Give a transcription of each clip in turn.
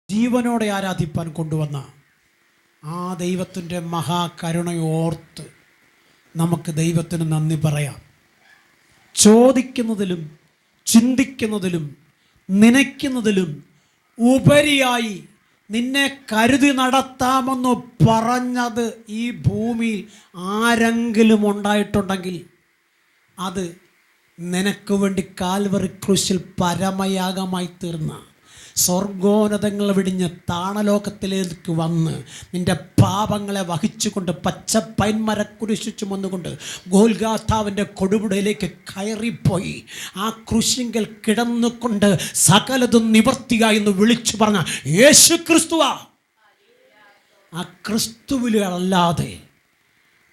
ജീവനോടെ ആരാധിപ്പാൻ കൊണ്ടുവന്ന ആ ദൈവത്തിൻ്റെ മഹാകരുണയോർത്ത് നമുക്ക് ദൈവത്തിന് നന്ദി പറയാം. ചോദിക്കുന്നതിലും ചിന്തിക്കുന്നതിലും നനയ്ക്കുന്നതിലും ഉപരിയായി നിന്നെ കരുതി നടത്താമെന്ന് പറഞ്ഞത് ഈ ഭൂമിയിൽ ആരെങ്കിലും ഉണ്ടായിട്ടുണ്ടെങ്കിൽ അത് നിനക്ക് വേണ്ടി കാൽവറി ക്രൂശിൽ പരമയാഗമായി തീർന്ന സ്വർഗോന്നതങ്ങൾ വിടിഞ്ഞ് താണലോകത്തിലേക്ക് വന്ന് നിൻ്റെ പാപങ്ങളെ വഹിച്ചുകൊണ്ട് പച്ച പൈൻമരക്കുരിശു ചുമന്നുകൊണ്ട് ഗോൽഗാഥാവിൻ്റെ കൊടുപുടയിലേക്ക് കയറിപ്പോയി ആ ക്രൂശിങ്കൽ കിടന്നുകൊണ്ട് സകലതും നിവർത്തിയായി എന്ന് വിളിച്ചു പറഞ്ഞ യേശു ക്രിസ്തുവാ. ആ ക്രിസ്തുവിലല്ലാതെ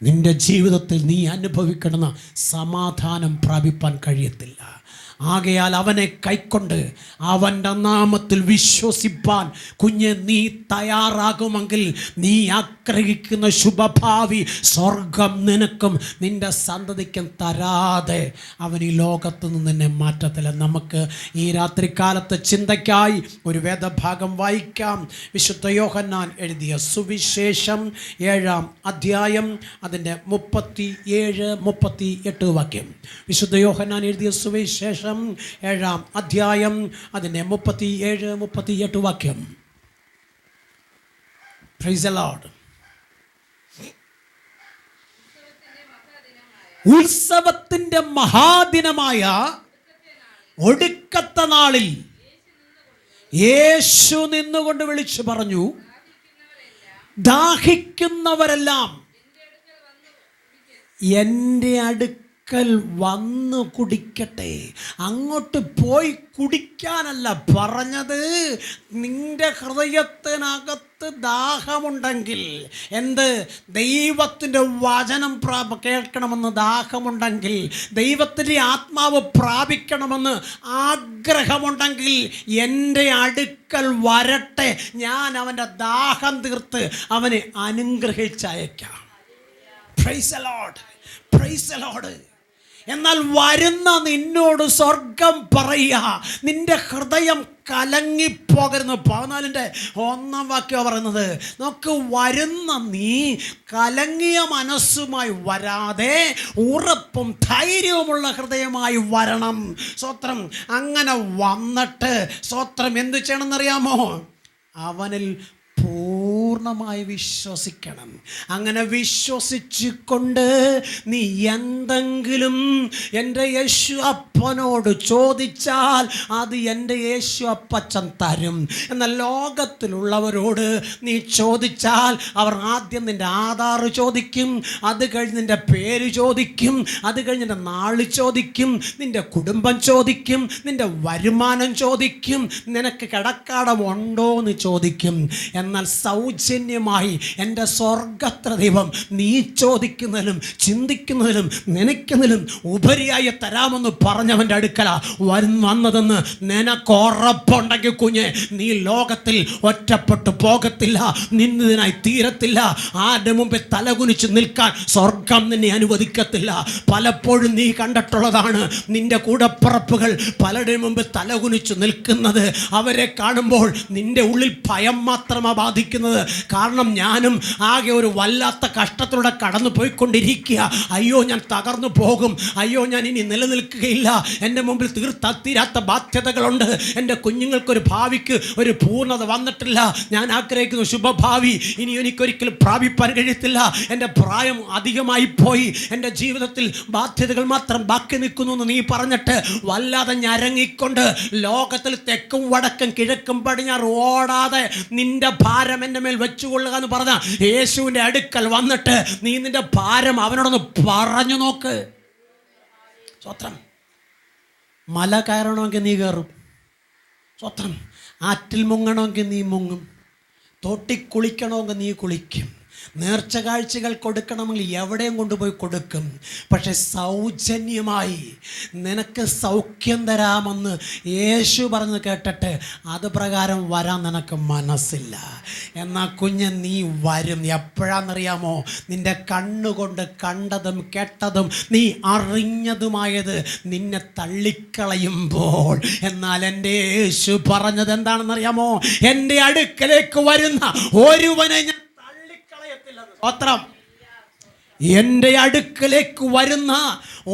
നിൻ്റെ ജീവിതത്തിൽ നീ അനുഭവിക്കുന്ന സമാധാനം പ്രാപിപ്പാൻ കഴിയത്തില്ല. ആകയാൽ അവനെ കൈക്കൊണ്ട് അവൻ്റെ നാമത്തിൽ വിശ്വസിപ്പാൻ കുഞ്ഞ് നീ തയ്യാറാകുമെങ്കിൽ നീ ആഗ്രഹിക്കുന്ന ശുഭഭാവി സ്വർഗം നിനക്കും നിൻ്റെ സന്തതിക്കും തരാതെ അവൻ ഈ ലോകത്തു നിന്ന് നിന്നെ മാറ്റത്തില്ല. നമുക്ക് ഈ രാത്രികാലത്തെ ചിന്തയ്ക്കായി ഒരു വേദഭാഗം വായിക്കാം. വിശുദ്ധ യോഹന്നാൻ എഴുതിയ സുവിശേഷം 7-ാം അധ്യായം അതിൻ്റെ 37-38 വാക്യം. വിശുദ്ധ യോഹന്നാൻ എഴുതിയ സുവിശേഷം 7-ാം അധ്യായം അതിൻ്റെ 37-38 വാക്യം. Price the Lord. ഉത്സവത്തിൻ്റെ മഹാദിനമായ ഒടുക്കത്തെ നാളിൽ യേശു നിന്നുകൊണ്ട് വിളിച്ചു പറഞ്ഞു, ദാഹിക്കുന്നവരെല്ലാം എൻ്റെ അടുക്കൽ വന്നു കുടിക്കട്ടെ. അങ്ങോട്ട് പോയി കുടിക്കാനല്ല പറഞ്ഞത്. നിന്റെ ഹൃദയത്തിനകത്ത് ദാഹമുണ്ടെങ്കിൽ, എന്ത് ദൈവത്തിൻ്റെ വചനം കേൾക്കണമെന്ന് ദാഹമുണ്ടെങ്കിൽ, ദൈവത്തിൻ്റെ ആത്മാവ് പ്രാപിക്കണമെന്ന് ആഗ്രഹമുണ്ടെങ്കിൽ എൻ്റെ അടുക്കൽ വരട്ടെ. ഞാൻ അവൻ്റെ ദാഹം തീർത്ത് അവനെ അനുഗ്രഹിച്ചയക്കാം. Praise the lord, praise the lord. എന്നാൽ വരുന്ന നിന്നോട് സ്വർഗം പറയുക, നിന്റെ ഹൃദയം കലങ്ങിപ്പോകരുന്നു. 14-ന്റെ 1-ാം വാക്യം പറയുന്നത്, നമുക്ക് വരുന്ന നീ കലങ്ങിയ മനസ്സുമായി വരാതെ ഉറപ്പും ധൈര്യവുമുള്ള ഹൃദയമായി വരണം. സ്തോത്രം. അങ്ങനെ വന്നിട്ട് സ്തോത്രം എന്ത് ചെയ്യണമെന്നറിയാമോ? അവനിൽ പൂർണ്ണമായി വിശ്വസിക്കണം. അങ്ങനെ വിശ്വസിച്ചുകൊണ്ട് നീ എന്തെങ്കിലും എൻ്റെ യേശു അപ്പനോട് ചോദിച്ചാൽ അത് എൻ്റെ യേശു അപ്പച്ചൻ തരും. എന്നാൽ ലോകത്തിലുള്ളവരോട് നീ ചോദിച്ചാൽ അവർ ആദ്യം നിൻ്റെ ആധാർ ചോദിക്കും, അത് കഴിഞ്ഞ് നിൻ്റെ പേര് ചോദിക്കും, അത് കഴിഞ്ഞ് നിൻ്റെ നാള് ചോദിക്കും, നിൻ്റെ കുടുംബം ചോദിക്കും, നിൻ്റെ വരുമാനം ചോദിക്കും, നിനക്ക് കിടക്കാടമുണ്ടോ എന്ന് ചോദിക്കും. എന്നാൽ സൗജന്യമായി എൻ്റെ സ്വർഗത്ര ദൈവം നീ ചോദിക്കുന്നതിലും ചിന്തിക്കുന്നതിലും നനയ്ക്കുന്നതിലും ഉപരിയായി തരാമെന്ന് പറഞ്ഞവൻ്റെ അടുക്കല വന്നതെന്ന് നിനക്ക് ഉറപ്പുണ്ടെങ്കിൽ കുഞ്ഞെ, നീ ലോകത്തിൽ ഒറ്റപ്പെട്ടു പോകത്തില്ല, നിന്നതിനായി തീരത്തില്ല. ആരുടെ മുമ്പിൽ തലകുനിച്ച് നിൽക്കാൻ സ്വർഗം നിന്നെ അനുവദിക്കത്തില്ല. പലപ്പോഴും നീ കണ്ടിട്ടുള്ളതാണ്, നിന്റെ കൂടപ്പിറപ്പുകൾ പലരുടെ മുമ്പിൽ തലകുനിച്ച് നിൽക്കുന്നത്. അവരെ കാണുമ്പോൾ നിന്റെ ഉള്ളിൽ ഭയം മാത്രമാണ് ബാധിക്കുന്നത്. കാരണം ഞാനും ആകെ ഒരു വല്ലാത്ത കഷ്ടത്തിലൂടെ കടന്നു പോയിക്കൊണ്ടിരിക്കുക. അയ്യോ, ഞാൻ തകർന്നു പോകും, അയ്യോ ഞാൻ ഇനി നിലനിൽക്കുകയില്ല, എൻ്റെ മുമ്പിൽ തീരാത്ത ബാധ്യതകളുണ്ട്, എൻ്റെ കുഞ്ഞുങ്ങൾക്കൊരു ഭാവിക്ക് ഒരു പൂർണ്ണത വന്നിട്ടില്ല, ഞാൻ ആഗ്രഹിക്കുന്ന ശുഭഭാവി ഇനി എനിക്കൊരിക്കലും പ്രാപിപ്പാൻ കഴിയത്തില്ല, എൻ്റെ പ്രായം അധികമായി പോയി, എൻ്റെ ജീവിതത്തിൽ ബാധ്യതകൾ മാത്രം ബാക്കി നിൽക്കുന്നു എന്ന് നീ പറഞ്ഞിട്ട് വല്ലാതെ ഞരങ്ങിക്കൊണ്ട് ലോകത്തിൽ തെക്കും വടക്കും കിഴക്കും പടിഞ്ഞാറ് ഓടാതെ നിന്റെ ഭാരം എൻ്റെ മേൽ വെച്ചുകൊള്ളുക എന്ന് പറഞ്ഞ യേശുവിൻ്റെ അടുക്കൽ വന്നിട്ട് നീ നിന്റെ ഭാരം അവനോടൊന്ന് പറഞ്ഞു നോക്ക്. സ്വത്രം. മല കയറണമെങ്കിൽ നീ കയറും. സ്വത്രം. ആറ്റിൽ മുങ്ങണമെങ്കിൽ നീ മുങ്ങും. തോട്ടി കുളിക്കണമെങ്കിൽ നീ കുളിക്കും. നേർച്ച കാഴ്ചകൾ കൊടുക്കണമെങ്കിൽ എവിടെയും കൊണ്ടുപോയി കൊടുക്കും. പക്ഷെ സൗജന്യമായി നിനക്ക് സൗഖ്യം തരാമെന്ന് യേശു പറഞ്ഞ് കേട്ടിട്ട് അത് പ്രകാരം വരാൻ നിനക്ക് മനസ്സില്ല. എന്നാൽ കുഞ്ഞ് നീ വരും. എപ്പോഴാണെന്നറിയാമോ? നിൻ്റെ കണ്ണുകൊണ്ട് കണ്ടതും കേട്ടതും നീ അറിഞ്ഞതുമായത് നിന്നെ തള്ളിക്കളയുമ്പോൾ. എന്നാൽ എൻ്റെ യേശു പറഞ്ഞത് എന്താണെന്നറിയാമോ? എൻ്റെ അടുക്കലേക്ക് വരുന്ന ഒരുവനെ ഞാൻ സ്തോത്രം. എൻ്റെ അടുക്കലേക്ക് വരുന്ന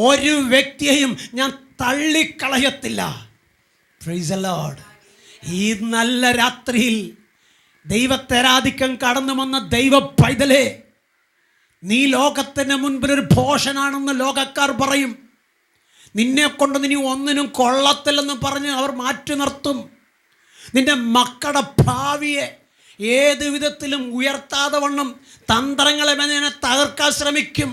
ഒരു വ്യക്തിയെയും ഞാൻ തള്ളിക്കളയത്തില്ല. Price the Lord. ഈ നല്ല രാത്രിയിൽ ദൈവത്തെ ആരാധിക്കാൻ കടന്നു വന്ന ദൈവ പൈതലേ, നീ ലോകത്തിന് മുൻപിൽ ഒരു ഭോഷനാണെന്ന് ലോകക്കാർ പറയും. നിന്നെ കൊണ്ട് നീ ഒന്നിനും കൊള്ളത്തില്ലെന്ന് പറഞ്ഞ് അവർ മാറ്റി നിർത്തും. നിന്റെ മക്കളുടെ ഭാവിയെ ഏത് വിധത്തിലും ഉയർത്താതെ വണ്ണം തന്ത്രങ്ങളെ എങ്ങനെ തകർക്കാൻ ശ്രമിക്കും.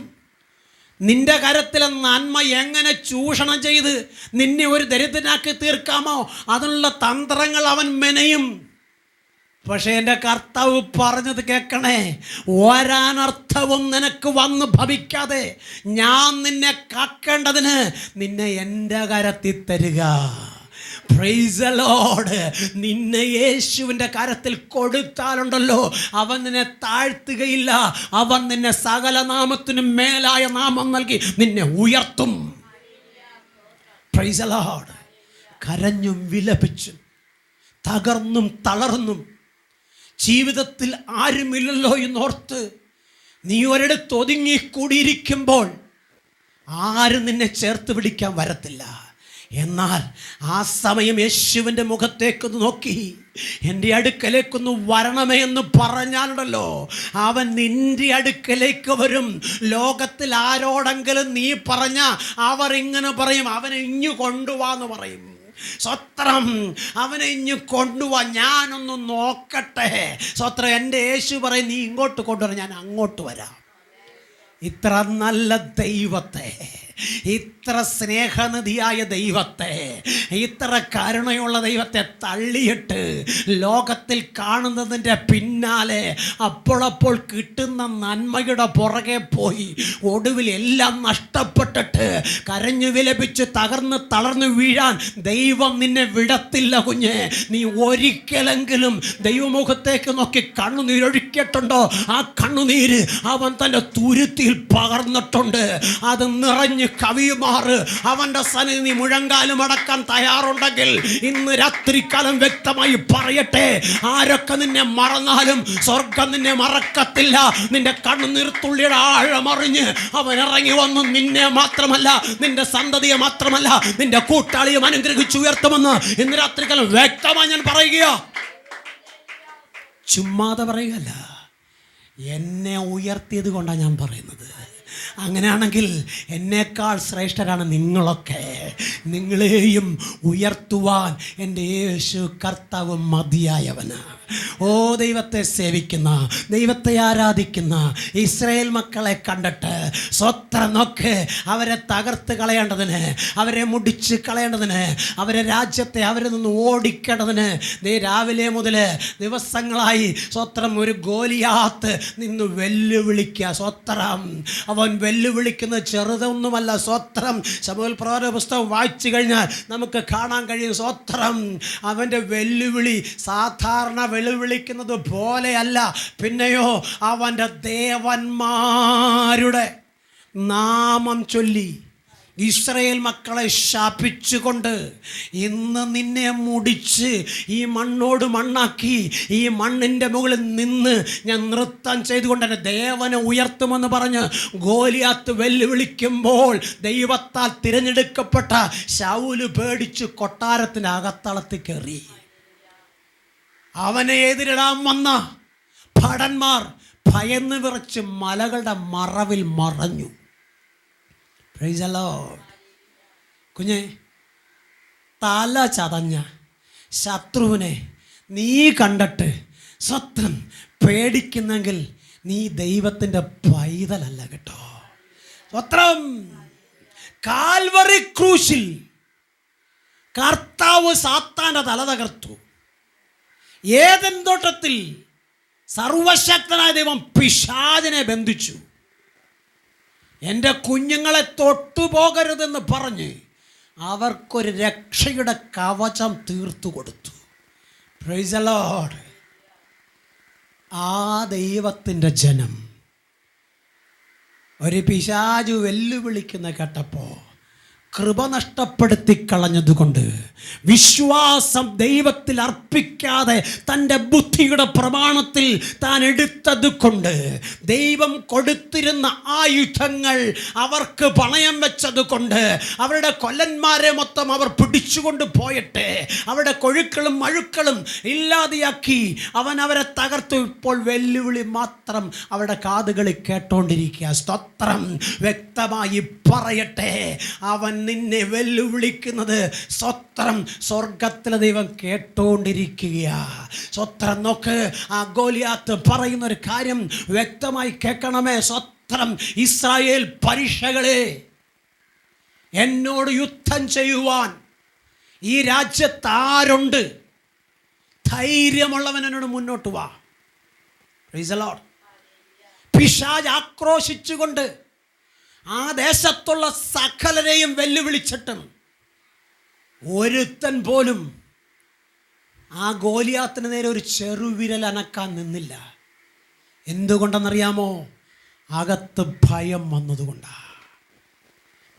നിന്റെ കരത്തിലെ നന്മ എങ്ങനെ ചൂഷണം ചെയ്ത് നിന്നെ ഒരു ദരിദ്രനാക്കി തീർക്കാമോ, അതിനുള്ള തന്ത്രങ്ങൾ അവൻ മെനയും. പക്ഷേ എൻ്റെ കർത്താവ് പറഞ്ഞത് കേൾക്കണേ, ഒരനർത്ഥവും നിനക്ക് വന്ന് ഭവിക്കാതെ ഞാൻ നിന്നെ കാക്കേണ്ടതിന് നിന്നെ എൻ്റെ കരത്തിൽ തരിക. Price the Lord. നിന്നെ യേശുവിൻ്റെ കരത്തിൽ കൊടുത്താലുണ്ടല്ലോ, അവൻ നിന്നെ താഴ്ത്തുകയില്ല. അവൻ നിന്നെ സകല നാമത്തിനും മേലായ നാമം നൽകി നിന്നെ ഉയർത്തും. Praise the lord. കരഞ്ഞും വിലപിച്ചും തകർന്നും തളർന്നും ജീവിതത്തിൽ ആരുമില്ലല്ലോ എന്നോർത്ത് നീ ഒരിടത്ത് ഒതുങ്ങിക്കൂടിയിരിക്കുമ്പോൾ ആരും നിന്നെ ചേർത്ത് പിടിക്കാൻ വരത്തില്ല. എന്നാൽ ആ സമയം യേശുവിൻ്റെ മുഖത്തേക്കൊന്ന് നോക്കി എൻ്റെ അടുക്കലേക്കൊന്ന് വരണമേ എന്ന് പറഞ്ഞാലുണ്ടല്ലോ, അവൻ നിൻ്റെ അടുക്കലേക്ക് വരും. ലോകത്തിൽ ആരോടെങ്കിലും നീ പറഞ്ഞ അവർ ഇങ്ങനെ പറയും, അവനെ ഇഞ്ഞു കൊണ്ടുപോവാന്ന് പറയും. സ്വത്രം, അവനെ ഇഞ്ഞു കൊണ്ടുപോവാ, ഞാനൊന്ന് നോക്കട്ടെ. സ്വത്രം. എൻ്റെ യേശു പറയും, നീ ഇങ്ങോട്ട് കൊണ്ടുവരാം, ഞാൻ അങ്ങോട്ട് വരാം. ഇത്ര നല്ല ദൈവത്തെ, ഇത്ര സ്നേഹനിധിയായ ദൈവത്തെ, ഇത്ര കരുണയുള്ള ദൈവത്തെ തള്ളിയിട്ട് ലോകത്തിൽ കാണുന്നതിൻ്റെ പിന്നാലെ അപ്പോഴപ്പോൾ കിട്ടുന്ന നന്മയുടെ പുറകെ പോയി ഒടുവിൽ എല്ലാം നഷ്ടപ്പെട്ടിട്ട് കരഞ്ഞു വിലപിച്ച് തകർന്ന് തളർന്നു വീഴാൻ ദൈവം നിന്നെ വിടത്തില്ല കുഞ്ഞെ. നീ ഒരിക്കലെങ്കിലും ദൈവമുഖത്തേക്ക് നോക്കി കണ്ണുനീരൊഴുക്കിയിട്ടുണ്ടോ? ആ കണ്ണുനീര് അവൻ തൻ്റെ തുരുത്തിയിൽ പകർന്നിട്ടുണ്ട്. അത് നിറഞ്ഞ് കവിയുമാറ് അവൻ്റെ സന്നിധി നീ മുഴങ്കാലും അടക്കാൻ തയ്യാറുണ്ടെങ്കിൽ ഇന്ന് രാത്രികാലം വ്യക്തമായി പറയട്ടെ, ആരൊക്കെ നിന്നെ മറന്നാലും സ്വർഗം നിന്നെ മറക്കത്തില്ല. നിന്റെ കണ്ണുനീർത്തുള്ളിയുടെ ആഴമറിഞ്ഞ് അവൻ ഇറങ്ങി വന്നു നിന്നെ മാത്രമല്ല, നിന്റെ സന്തതിയെ മാത്രമല്ല, നിന്റെ കൂട്ടാളിയും അനുഗ്രഹിച്ചു ഉയർത്തുമെന്ന് ഇന്ന് രാത്രികാലം വ്യക്തമായി ഞാൻ പറയുക. ചുമ്മാതെ പറയുകയല്ല, എന്നെ ഉയർത്തിയത് കൊണ്ടാണ് ഞാൻ പറയുന്നത്. അങ്ങനെയാണെങ്കിൽ എന്നേക്കാൾ ശ്രേഷ്ഠരാണ് നിങ്ങളൊക്കെ. നിങ്ങളെയും ഉയർത്തുവാൻ എൻ്റെ യേശു കർത്താവ് മതിയായവനാണ്. ഓ, ദൈവത്തെ സേവിക്കുന്ന, ദൈവത്തെ ആരാധിക്കുന്ന ഇസ്രായേൽ മക്കളെ കണ്ടിട്ട് സ്വത്രം നോക്ക്. അവരെ തകർത്ത് കളയേണ്ടതിന്, അവരെ മുടിച്ച് കളയേണ്ടതിന്, അവരെ രാജ്യത്തെ അവരിൽ നിന്ന് ഓടിക്കേണ്ടതിന് രാവിലെ മുതൽ ദിവസങ്ങളായി സ്വത്രം ഒരു ഗോലിയാത്ത് നിന്ന് വെല്ലുവിളിക്കുക. സ്വത്രം. അവൻ വെല്ലുവിളിക്കുന്നത് ചെറുതൊന്നുമല്ല. സ്വത്രം. ശമൂവേൽ പ്രവാചക പുസ്തകം വായിച്ചു കഴിഞ്ഞാൽ നമുക്ക് കാണാൻ കഴിയും. സ്വത്രം. അവൻ്റെ വെല്ലുവിളി സാധാരണ വെല്ലുവിളിക്കുന്നത് പോലെയല്ല. പിന്നെയോ അവൻ്റെ ദേവന്മാരുടെ നാമം ചൊല്ലി ഇസ്രായേൽ മക്കളെ ശപിച്ചുകൊണ്ട് ഇന്ന് നിന്നെ മുടിച്ച് ഈ മണ്ണോട് മണ്ണാക്കി ഈ മണ്ണിൻ്റെ മുകളിൽ നിന്ന് ഞാൻ നൃത്തം ചെയ്തുകൊണ്ട് എൻ്റെ ദേവനെ ഉയർത്തുമെന്ന് പറഞ്ഞ് ഗോലിയാത്ത് വെല്ലുവിളിക്കുമ്പോൾ ദൈവത്താൽ തിരഞ്ഞെടുക്കപ്പെട്ട ശൗല് പേടിച്ച് കൊട്ടാരത്തിൻ്റെ അകത്തളത്തിൽ കയറി. അവനെ എതിരിടാൻ വന്ന ഭടന്മാർ ഭയന്ന് വിറച്ച് മലകളുടെ മറവിൽ മറഞ്ഞു. Price the Lord. കുഞ്ഞെ, തല ചതഞ്ഞ ശത്രുവിനെ നീ കണ്ടിട്ട് സ്വത്രം പേടിക്കുന്നെങ്കിൽ നീ ദൈവത്തിൻ്റെ പൈതലല്ല കേട്ടോ. സ്വത്രം. കാൽവറി ക്രൂശിൽ കർത്താവ് സാത്താൻ്റെ തല തകർത്തു. ഏദൻ തോട്ടത്തിൽ സർവശക്തനായ ദൈവം പിശാചിനെ ബന്ധിച്ചു. എൻ്റെ കുഞ്ഞുങ്ങളെ തൊട്ടുപോകരുതെന്ന് പറഞ്ഞ് അവർക്കൊരു രക്ഷയുടെ കവചം തീർത്തു കൊടുത്തു. Price the Lord. ആ ദൈവത്തിൻ്റെ ജനം ഒരു പിശാചു വെല്ലുവിളിക്കുന്ന കേട്ടപ്പോൾ കൃപ നഷ്ടപ്പെടുത്തി കളഞ്ഞതുകൊണ്ട്, വിശ്വാസം ദൈവത്തിൽ അർപ്പിക്കാതെ തൻ്റെ ബുദ്ധിയുടെ പ്രമാണത്തിൽ താൻ എടുത്തത് കൊണ്ട്, ദൈവം കൊടുത്തിരുന്ന ആയുധങ്ങൾ അവർക്ക് പണയം വെച്ചത് കൊണ്ട്, അവരുടെ കൊല്ലന്മാരെ മൊത്തം അവർ പിടിച്ചുകൊണ്ട് പോയിട്ട് അവരുടെ കൊഴുക്കളും മഴുക്കളും ഇല്ലാതെയാക്കി അവൻ അവരെ തകർത്തു. ഇപ്പോൾ വെല്ലുവിളി മാത്രം അവരുടെ കാതുകളിൽ കേട്ടോണ്ടിരിക്കുക. സ്തോത്രം. വ്യക്തമായി പറയട്ടെ, അവൻ നിന്നെ വെല്ലുവിളിക്കുന്നത് സ്വത്രം സ്വർഗത്തിലെ ദൈവം കേട്ടോണ്ടിരിക്കുക. സ്വത്രം. നോക്ക്, ആ ഗോലിയാത്ത് പറയുന്ന ഒരു കാര്യം വ്യക്തമായി കേൾക്കണമേ. സ്വത്രം. ഇസ്രായേൽ പരീക്ഷകളെ, എന്നോട് യുദ്ധം ചെയ്യുവാൻ ഈ രാജ്യത്ത് ആരുണ്ട്? ധൈര്യമുള്ളവൻ എന്നോട് മുന്നോട്ട് വാ. Price the Lord. പിശാച് ആക്രോശിച്ചുകൊണ്ട് ആ ദേശത്തുള്ള സകലരെയും വെല്ലുവിളിച്ചിട്ടും ഒരുത്തൻ പോലും ആ ഗോലിയാത്തിന് നേരെ ഒരു ചെറുവിരൽ അനക്കാൻ നിന്നില്ല. എന്തുകൊണ്ടെന്നറിയാമോ? അകത്ത് ഭയം വന്നതുകൊണ്ടാണ്.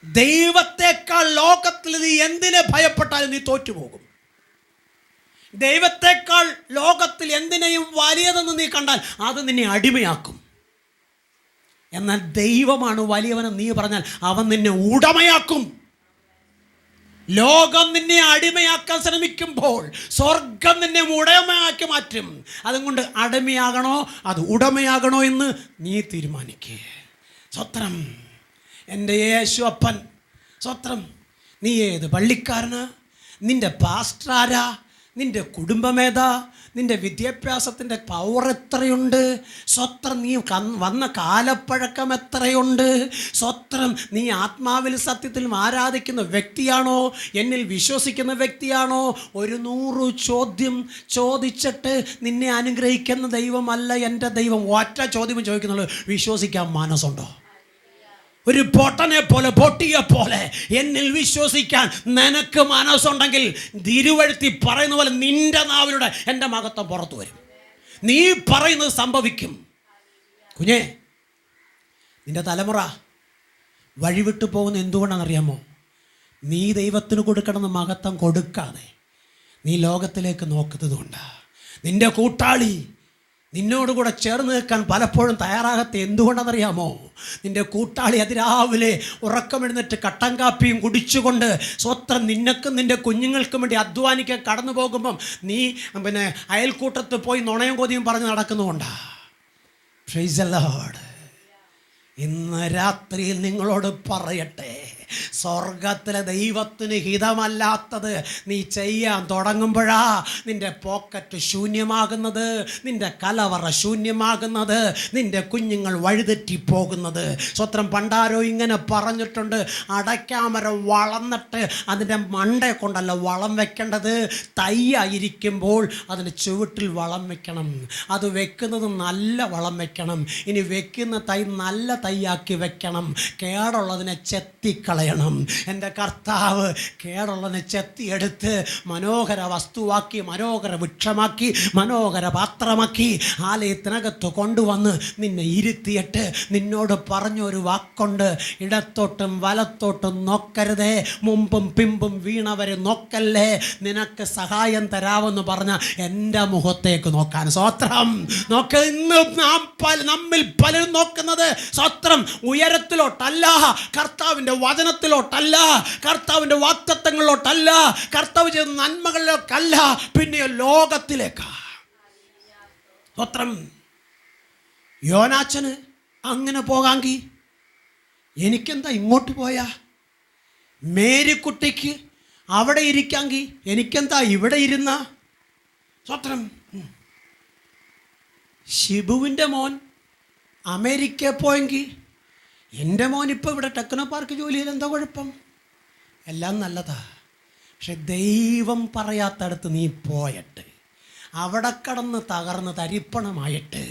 ദൈവത്തെക്കാൾ ലോകത്തിൽ നീ എന്തിനെ ഭയപ്പെട്ടാലും നീ തോറ്റുപോകും. ദൈവത്തെക്കാൾ ലോകത്തിൽ എന്തിനേയും വലിയതെന്ന് നീ കണ്ടാൽ അത് നിന്നെ അടിമയാക്കും. എന്നാൽ ദൈവമാണ് വലിയവനെന്ന് നീ പറഞ്ഞാൽ അവൻ നിന്നെ ഉടമയാക്കും. ലോകം നിന്നെ അടിമയാക്കാൻ ശ്രമിക്കുമ്പോൾ സ്വർഗം നിന്നെ ഉടമയാക്കി മാറ്റും. അതുകൊണ്ട് അടിമയാകണോ അത് ഉടമയാകണോ എന്ന് നീ തീരുമാനിക്കുക. സ്വത്രം. എൻ്റെ യേശു അപ്പൻ. സ്വത്രം. നീ ഏത് പള്ളിക്കാരനാ? നിൻ്റെ പാസ്റ്ററാരാ? നിൻ്റെ കുടുംബമേതാ? നിൻ്റെ വിദ്യാഭ്യാസത്തിൻ്റെ പവർ എത്രയുണ്ട്? സ്വത്രം. നീ വന്ന കാലപ്പഴക്കം എത്രയുണ്ട്? സ്വത്രം. നീ ആത്മാവിൽ സത്യത്തിലും ആരാധിക്കുന്ന വ്യക്തിയാണോ? എന്നിൽ വിശ്വസിക്കുന്ന വ്യക്തിയാണോ? 100 ചോദ്യം ചോദിച്ചിട്ട് നിന്നെ അനുഗ്രഹിക്കുന്ന ദൈവമല്ല എൻ്റെ ദൈവം. ഒറ്റ ചോദ്യം ചോദിക്കുന്നുള്ളൂ, വിശ്വസിക്കാൻ മനസ്സുണ്ടോ? ഒരു പൊട്ടനെ പോലെ, പൊട്ടിയെ പോലെ എന്നിൽ വിശ്വസിക്കാൻ നിനക്ക് മനസ്സുണ്ടെങ്കിൽ തിരുവഴുത്തി പറയുന്ന പോലെ നിന്റെ നാവിലൂടെ എൻ്റെ മഹത്വം പുറത്തു വരും. നീ പറയുന്നത് സംഭവിക്കും. കുഞ്ഞേ, നിന്റെ തലമുറ വഴിവിട്ടു പോകുന്ന എന്തുകൊണ്ടാണെന്നറിയാമോ? നീ ദൈവത്തിന് കൊടുക്കണമെന്ന് മഹത്വം കൊടുക്കാതെ നീ ലോകത്തിലേക്ക് നോക്കുന്നത് കൊണ്ടാണ്. നിന്റെ കൂട്ടാളി നിന്നോടുകൂടെ ചേർന്ന് നിൽക്കാൻ പലപ്പോഴും തയ്യാറാകത്ത എന്തുകൊണ്ടെന്നറിയാമോ? നിൻ്റെ കൂട്ടാളി അതിരാവിലെ ഉറക്കമെഴുന്നേറ്റ് കട്ടൻ കാപ്പിയും കുടിച്ചുകൊണ്ട് സ്വത്രം നിനക്കും നിൻ്റെ കുഞ്ഞുങ്ങൾക്കും വേണ്ടി അധ്വാനിക്കാൻ കടന്നു പോകുമ്പം നീ അയൽക്കൂട്ടത്ത് പോയി നുണയും കൊതിയും പറഞ്ഞ് നടക്കുന്നുകൊണ്ടാണ്. Price the Lord. ഇന്ന് രാത്രിയിൽ നിങ്ങളോട് പറയട്ടെ, സ്വർഗത്തിലെ ദൈവത്തിന് ഹിതമല്ലാത്തത് നീ ചെയ്യാൻ തുടങ്ങുമ്പോഴാ നിൻ്റെ പോക്കറ്റ് ശൂന്യമാകുന്നത്, നിൻ്റെ കലവറ ശൂന്യമാകുന്നത്, നിൻ്റെ കുഞ്ഞുങ്ങൾ വഴിതെറ്റിപ്പോകുന്നത്. സ്വത്രം. പണ്ടാരോ ഇങ്ങനെ പറഞ്ഞിട്ടുണ്ട്, അടയ്ക്കാമരം വളർന്നിട്ട് അതിൻ്റെ മണ്ടയെ കൊണ്ടല്ല വളം വെക്കേണ്ടത്, തൈയായിരിക്കുമ്പോൾ അതിന് ചുവട്ടിൽ വളം വെക്കണം. അത് വെക്കുന്നത് നല്ല വളം വെക്കണം. ഇനി വെക്കുന്ന തൈ നല്ല തൈയാക്കി വെക്കണം. കേടുള്ളതിനെ ചെത്തിക്കളയണം. എൻ്റെ കർത്താവ് കേടുള്ളതിനെ ചെത്തിയെടുത്ത് മനോഹര വസ്തുവാക്കി, മനോഹര വൃക്ഷമാക്കി, മനോഹര പാത്രമാക്കി ആലയത്തിനകത്ത് കൊണ്ടുവന്ന് നിന്നെ ഇരുത്തിയിട്ട് നിന്നോട് പറഞ്ഞൊരു വാക്കുണ്ട്, ഇടത്തോട്ടും വലത്തോട്ടും നോക്കരുതേ, മുമ്പും പിമ്പും വീണവരെ നോക്കല്ലേ, നിനക്ക് സഹായം തരാമെന്ന് പറഞ്ഞ എൻ്റെ മുഖത്തേക്ക് നോക്കാൻ. സ്വത്രം. നോക്ക്, ഇന്ന് നമ്മിൽ പലരും നോക്കുന്നത് സ്വത്രം ഉയരത്തിലോട്ടല്ല, കർത്താവിൻ്റെ വചനത്തിലോട്ടല്ല, കർത്താവിൻ്റെ വാഗ്ദത്തങ്ങളിലോട്ടല്ല, കർത്താവ് ചെയ്ത നന്മകളിലേക്കല്ല, പിന്നെ ലോകത്തിലേക്കാ. സ്വത്രം. യോനാച്ചന് അങ്ങനെ പോകാമെങ്കിൽ എനിക്കെന്താ ഇങ്ങോട്ട് പോയാ? മേരിക്കുട്ടിക്ക് അവിടെ ഇരിക്കാമെങ്കിൽ എനിക്കെന്താ ഇവിടെ ഇരുന്ന? സ്വത്രം. ഷിബുവിൻ്റെ മോൻ അമേരിക്കയിൽ പോയെങ്കിൽ എൻ്റെ മോൻ ഇപ്പോൾ ഇവിടെ ടെക്നോ പാർക്ക് ജോലി ചെയ്ത് എന്താ കുഴപ്പം? എല്ലാം നല്ലതാ. പക്ഷെ ദൈവം പറയാത്തടത്ത് നീ പോയിട്ട് അവിടെ കടന്ന് തകർന്ന് തരിപ്പണമായിട്ട്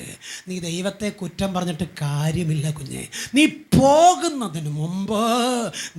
നീ ദൈവത്തെ കുറ്റം പറഞ്ഞിട്ട് കാര്യമില്ല കുഞ്ഞെ. നീ പോകുന്നതിന് മുമ്പ്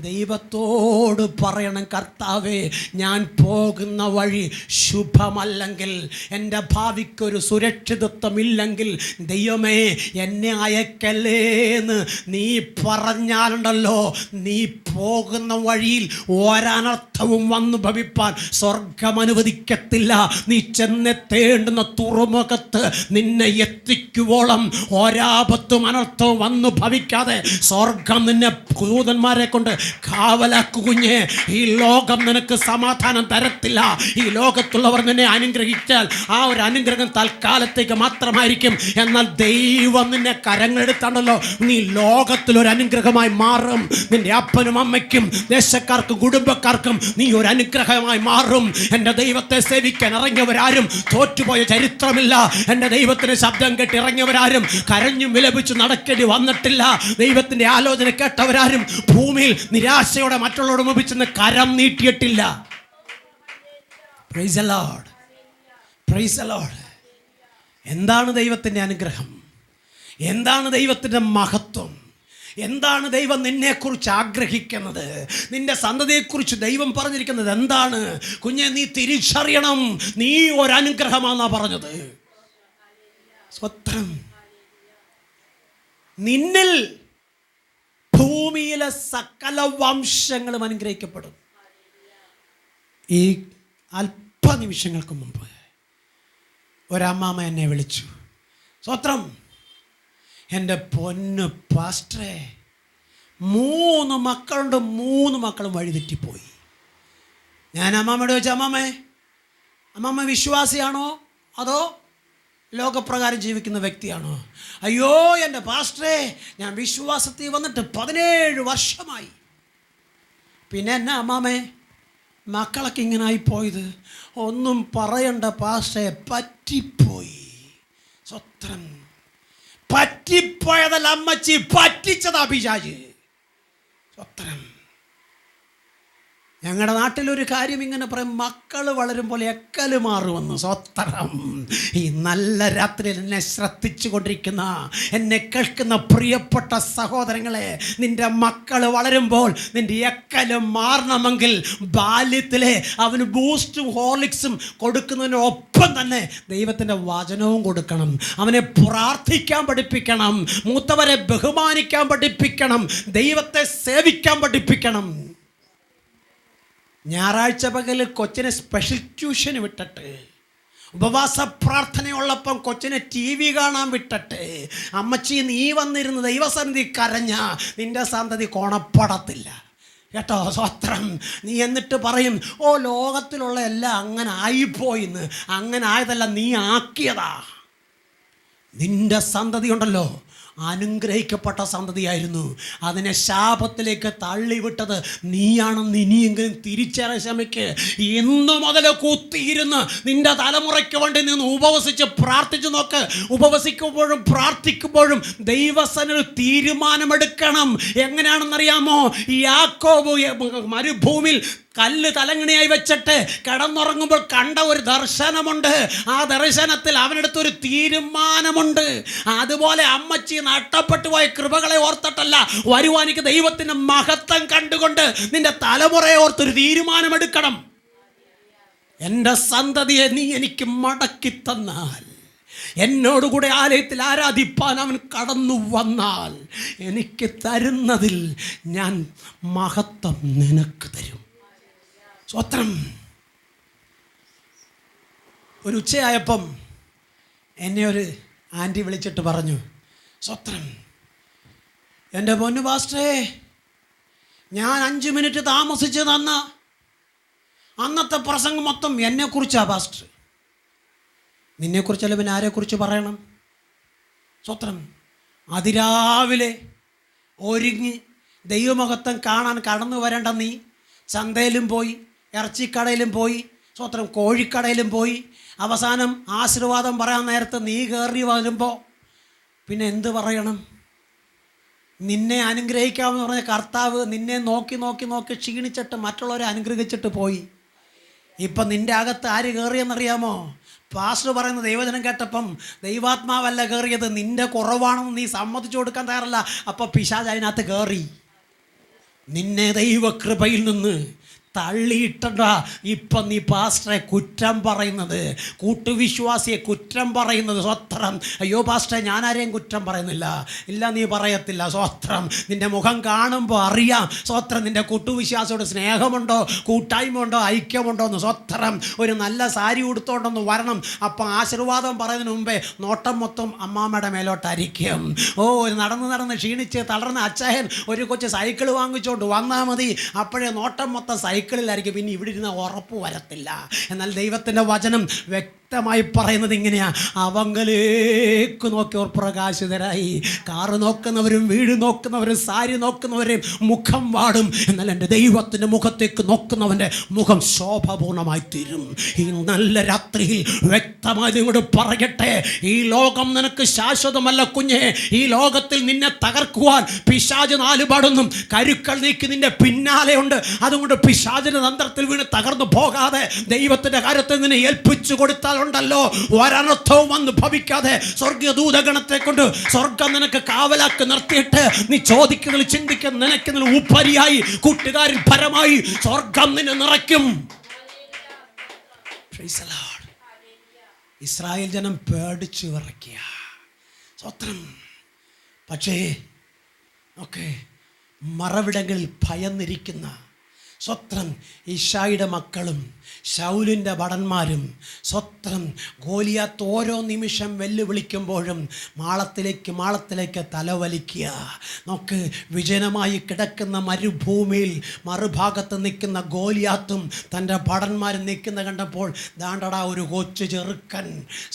ദൈവത്തോട് പറയണം, കർത്താവേ, ഞാൻ പോകുന്ന വഴി ശുഭമല്ലെങ്കിൽ, എൻ്റെ ഭാവിക്കൊരു സുരക്ഷിതത്വമില്ലെങ്കിൽ ദൈവമേ എന്നെ അയക്കല്ലേന്ന് നീ പറഞ്ഞാലുണ്ടല്ലോ, നീ പോകുന്ന വഴിയിൽ ഒരനർത്ഥവും വന്നു ഭവിപ്പാൻ സ്വർഗം അനുവദിക്കത്തില്ല. നീ ചെന്നെത്തേണ്ടുന്ന തുറമുഖത്ത് നിന്നെ എത്തിക്കുവോളം ഒരാപത്തും അനർത്ഥവും വന്നു ഭവിക്കാതെ സ്വർഗം നിന്നെ ദൂതന്മാരെ കൊണ്ട് കാവലാക്കു കുഞ്ഞെ. ഈ ലോകം നിനക്ക് സമാധാനം തരത്തില്ല. ഈ ലോകത്തുള്ളവർ നിന്നെ അനുഗ്രഹിച്ചാൽ ആ ഒരു അനുഗ്രഹം തൽക്കാലത്തേക്ക് മാത്രമായിരിക്കും. എന്നാൽ ദൈവം നിന്നെ കരങ്ങളെടുത്താണല്ലോ, നീ ലോകത്തിലൊരു അനുഗ്രഹമായി മാറും. നിന്റെ അപ്പനും അമ്മയ്ക്കും ദേശക്കാർക്കും കുടുംബക്കാർക്കും നീ ഒരു അനുഗ്രഹമായി മാറും. എൻ്റെ ദൈവത്തെ സേവിക്കാൻ ഇറങ്ങിയവരാരും തോറ്റുപോയ ചരിത്രമില്ല. എൻ്റെ ദൈവത്തിന് ശബ്ദം കേട്ട് ഇറങ്ങിയവരാരും കരഞ്ഞും വിലപിച്ചു നടക്കേണ്ടി വന്നിട്ടില്ല. ദൈവത്തിൻ്റെ ആലോചന കേട്ടവരാരും ഭൂമിയിൽ നിരാശയോടെ മറ്റുള്ളവരോട് മുമ്പിച്ചെന്ന് കരം നീട്ടിയിട്ടില്ല. Praise the lord, praise the lord. എന്താണ് ദൈവത്തിൻ്റെ അനുഗ്രഹം? എന്താണ് ദൈവത്തിൻ്റെ മഹത്വം? എന്താണ് ദൈവം നിന്നെക്കുറിച്ച് ആഗ്രഹിക്കുന്നത്? നിന്റെ സന്തതിയെക്കുറിച്ച് ദൈവം പറഞ്ഞിരിക്കുന്നത് എന്താണ്? കുഞ്ഞെ, നീ തിരിച്ചറിയണം, നീ ഒരനുഗ്രഹമാണെന്നാ പറഞ്ഞത്. സ്വത്രം നിന്നിൽ ഭൂമിയിലെ സകല വംശങ്ങളും അനുഗ്രഹിക്കപ്പെടും. ഈ അല്പനിമിഷങ്ങൾക്ക് മുമ്പ് ഒരമ്മാമ എന്നെ വിളിച്ചു. സ്വത്രം, എൻ്റെ പൊന്ന് പാസ്റ്ററെ, 3 മക്കളുണ്ട്, 3 മക്കളും വഴിതെറ്റിപ്പോയി. ഞാൻ അമ്മാമ്മയോട് ചോദിച്ചു, അമ്മാമ്മ വിശ്വാസിയാണോ അതോ ലോകപ്രകാരം ജീവിക്കുന്ന വ്യക്തിയാണോ? അയ്യോ എൻ്റെ പാസ്റ്ററെ, ഞാൻ വിശ്വാസത്തിൽ വന്നിട്ട് 17 വർഷമായി. പിന്നെ എന്നാ അമ്മാമ്മേ മക്കളൊക്കെ ഇങ്ങനായി പോയത്? ഒന്നും പറയണ്ട പാസ്റ്ററെ, പറ്റിപ്പോയി. സ്വത്രം, പറ്റിപ്പോയതല്ല അമ്മച്ചി, പറ്റിച്ചതാ പിശാച്. സ്വത്രം. ഞങ്ങളുടെ നാട്ടിലൊരു കാര്യം ഇങ്ങനെ പറയും, മക്കൾ വളരുമ്പോൾ എക്കല് മാറുമെന്ന്. സ്വത്രം. ഈ നല്ല രാത്രിയിൽ എന്നെ ശ്രദ്ധിച്ചു കൊണ്ടിരിക്കുന്ന, എന്നെ കേൾക്കുന്ന പ്രിയപ്പെട്ട സഹോദരങ്ങളെ, നിൻ്റെ മക്കൾ വളരുമ്പോൾ നിൻ്റെ എക്കല് മാറണമെങ്കിൽ ബാല്യത്തിലെ അവന് ബൂസ്റ്റും ഹോർലിക്സും കൊടുക്കുന്നതിനൊപ്പം തന്നെ ദൈവത്തിൻ്റെ വചനവും കൊടുക്കണം. അവനെ പ്രാർത്ഥിക്കാൻ പഠിപ്പിക്കണം, മൂത്തവരെ ബഹുമാനിക്കാൻ പഠിപ്പിക്കണം, ദൈവത്തെ സേവിക്കാൻ പഠിപ്പിക്കണം. ഞായറാഴ്ച പകൽ കൊച്ചിനെ സ്പെഷ്യൽ ട്യൂഷന് വിട്ടിട്ട്, ഉപവാസ പ്രാർത്ഥനയുള്ളപ്പം കൊച്ചിനെ TV കാണാൻ വിട്ടിട്ട്, അമ്മച്ചി നീ വന്നിരുന്ന് ദൈവസന്നിധി കരഞ്ഞ നിൻ്റെ സന്തതി കോണപ്പെടത്തില്ല കേട്ടോ. സ്വത്രം. നീ എന്നിട്ട് പറയും, ഓ ലോകത്തിലുള്ള എല്ലാം അങ്ങനെ ആയിപ്പോയിന്ന്. അങ്ങനെ ആയതല്ല, നീ ആക്കിയതാ. നിൻ്റെ സന്തതി ഉണ്ടല്ലോ, അനുഗ്രഹിക്കപ്പെട്ട സന്തതിയായിരുന്നു. അതിനെ ശാപത്തിലേക്ക് തള്ളിവിട്ടത് നീയാണെന്ന് ഇനിയെങ്കിലും തിരിച്ചറിയാൻ ശ്രമിക്ക്. ഇന്നു മുതൽ കുത്തിയിരുന്ന് നിന്റെ തലമുറയ്ക്ക് വേണ്ടി നിന്ന് ഉപവസിച്ച് പ്രാർത്ഥിച്ചു നോക്ക്. ഉപവസിക്കുമ്പോഴും പ്രാർത്ഥിക്കുമ്പോഴും ദൈവസന്നിധിയിൽ തീരുമാനമെടുക്കണം. എങ്ങനെയാണെന്നറിയാമോ? യാക്കോബ് മരുഭൂമിയിൽ കല്ല് തലങ്ങണിയായി വെച്ചിട്ട് കിടന്നുറങ്ങുമ്പോൾ കണ്ട ഒരു ദർശനമുണ്ട്. ആ ദർശനത്തിൽ അവനെടുത്തൊരു തീരുമാനമുണ്ട്. അതുപോലെ അമ്മച്ചി നഷ്ടപ്പെട്ടു പോയ കൃപകളെ ഓർത്തിട്ടല്ല, വരുവാനിക്ക് ദൈവത്തിൻ്റെ മഹത്വം കണ്ടുകൊണ്ട് നിന്റെ തലമുറയെ ഓർത്തൊരു തീരുമാനമെടുക്കണം. എൻ്റെ സന്തതിയെ നീ എനിക്ക് മടക്കി തന്നാൽ, എന്നോടുകൂടെ ആലയത്തിൽ ആരാധിപ്പാൻ അവൻ കടന്നു വന്നാൽ, എനിക്ക് തരുന്നതിൽ ഞാൻ മഹത്വം നിനക്ക് തരും. സ്വത്രം. ഒരു ഉച്ചയായപ്പം എന്നെ ഒരു ആൻറ്റി വിളിച്ചിട്ട് പറഞ്ഞു, സ്വത്രം, എൻ്റെ പൊന്നു പാസ്റ്ററേ, ഞാൻ 5 മിനിറ്റ് താമസിച്ച് തന്ന അന്നത്തെ പ്രസംഗം മൊത്തം എന്നെക്കുറിച്ചാണ് പാസ്റ്റർ. നിന്നെക്കുറിച്ചല്ല പിന്നെ ആരെക്കുറിച്ച് പറയണം? സ്വത്രം. അതിരാവിലെ ഒരുങ്ങി ദൈവമഹത്വം കാണാൻ കടന്നു വരേണ്ട നീ ചന്തയിലും പോയി, ഇറച്ചിക്കടയിലും പോയി, സ്വത്രം, കോഴിക്കടയിലും പോയി, അവസാനം ആശീർവാദം പറയാൻ നേരത്ത് നീ കയറി വരുമ്പോൾ പിന്നെ എന്ത് പറയണം? നിന്നെ അനുഗ്രഹിക്കാമെന്ന് പറഞ്ഞ കർത്താവ് നിന്നെ നോക്കി നോക്കി നോക്കി ക്ഷീണിച്ചിട്ട് മറ്റുള്ളവരെ അനുഗ്രഹിച്ചിട്ട് പോയി. ഇപ്പം നിൻ്റെ അകത്ത് ആര് കയറിയെന്നറിയാമോ? പാസ്റ്റർ പറയുന്ന ദൈവജനം കേട്ടപ്പം ദൈവാത്മാവല്ല കയറിയത്, നിൻ്റെ കുറവാണെന്ന് നീ സമ്മതിച്ചു കൊടുക്കാൻ തയ്യാറല്ല. അപ്പോൾ പിശാച് അതിനകത്ത് കയറി നിന്നെ ദൈവകൃപയിൽ നിന്ന് തള്ളിയിട്ടണ്ട. ഇപ്പം നീ പാസ്റ്ററെ കുറ്റം പറയുന്നത്, കൂട്ടുവിശ്വാസിയെ കുറ്റം പറയുന്നത്. സ്വത്രം. അയ്യോ പാസ്റ്ററെ, ഞാനാരെയും കുറ്റം പറയുന്നില്ല. ഇല്ല, നീ പറയത്തില്ല. സ്വത്രം. നിൻ്റെ മുഖം കാണുമ്പോൾ അറിയാം. സ്വത്രം. നിൻ്റെ കൂട്ടുവിശ്വാസിയോട് സ്നേഹമുണ്ടോ, കൂട്ടായ്മ ഉണ്ടോ, ഐക്യമുണ്ടോ എന്ന്. സ്വത്രം. ഒരു നല്ല സാരി ഉടുത്തോണ്ടൊന്ന് വരണം. അപ്പം ആശീർവാദം പറയുന്നതിന് മുമ്പേ നോട്ടം മൊത്തം അമ്മാമ്മയുടെ മേലോട്ടായിരിക്കും. ഒരു നടന്ന് ക്ഷീണിച്ച് തളർന്ന അച്ചായൻ ഒരു കൊച്ചു സൈക്കിൾ വാങ്ങിച്ചുകൊണ്ട് വന്നാൽ മതി. അപ്പോഴേ നോട്ടം മൊത്തം സൈക്കിളിലായിരിക്കും. പിന്നെ ഇവിടെ ഇരുന്ന ഉറപ്പ് വരത്തില്ല. എന്നാൽ ദൈവത്തിൻ്റെ വചനം വ്യക്തമായി പറയുന്നത് ഇങ്ങനെയാ: അവങ്കലേക്ക് നോക്കിയവർ പ്രകാശിതരായി. കാറ് നോക്കുന്നവരും വീട് നോക്കുന്നവരും സാരി നോക്കുന്നവരും മുഖം വാടും. എന്നാൽ എൻ്റെ ദൈവത്തിൻ്റെ മുഖത്തേക്ക് നോക്കുന്നവൻ്റെ മുഖം ശോഭപൂർണമായി തീരും. ഈ നല്ല രാത്രിയിൽ വ്യക്തമായി നിങ്ങളോട് പറയട്ടെ, ഈ ലോകം നിനക്ക് ശാശ്വതമല്ല കുഞ്ഞെ. ഈ ലോകത്തിൽ നിന്നെ തകർക്കുവാൻ പിശാച് നാലുപാടൊന്നും കരുക്കൾ നീക്കി നിന്റെ പിന്നാലെ ഉണ്ട്. അതുകൊണ്ട് പിശാചിന്റെ തന്ത്രത്തിൽ വീണ് തകർന്നു പോകാതെ ദൈവത്തിന്റെ കാര്യത്തിൽ നിന്നെ ഏൽപ്പിച്ചു കൊടുത്താലുണ്ടല്ലോ, ഒരനർത്ഥവും വന്ന് ഭവിക്കാതെ സ്വർഗീയ ദൂതഗണത്തെ കൊണ്ട് സ്വർഗം നിനക്ക് കാവലാക്കി നിർത്തിയിട്ട് നീ ചോദിക്കുന്നത് ചിന്തിക്കുന്ന നിനക്കുന്നതിൽ ഉപരിയായി കൂട്ടുകാരിൽ പരമായി സ്വർഗം നിന്നെ നിറയ്ക്കും. ഇസ്രായേൽ ജനം പേടിച്ചു വിറയ്ക്കുക. സ്വത്രം. പക്ഷേ മറവിടങ്ങളിൽ ഭയന്നിരിക്കുന്ന സ്വത്രം ഇശായിയുടെ മക്കളും ശൗലിൻ്റെ ഭടന്മാരും സ്വത്രം ഗോലിയാത്ത് ഓരോ നിമിഷം വെല്ലുവിളിക്കുമ്പോഴും മാളത്തിലേക്ക് തലവലിക്കുക. നോക്ക്, വിജനമായി കിടക്കുന്ന മരുഭൂമിയിൽ മറുഭാഗത്ത് നിൽക്കുന്ന ഗോലിയാത്തും തൻ്റെ ഭടന്മാരും നിൽക്കുന്ന കണ്ടപ്പോൾ ദാണ്ടടാ ഒരു കൊച്ചു ചെറുക്കൻ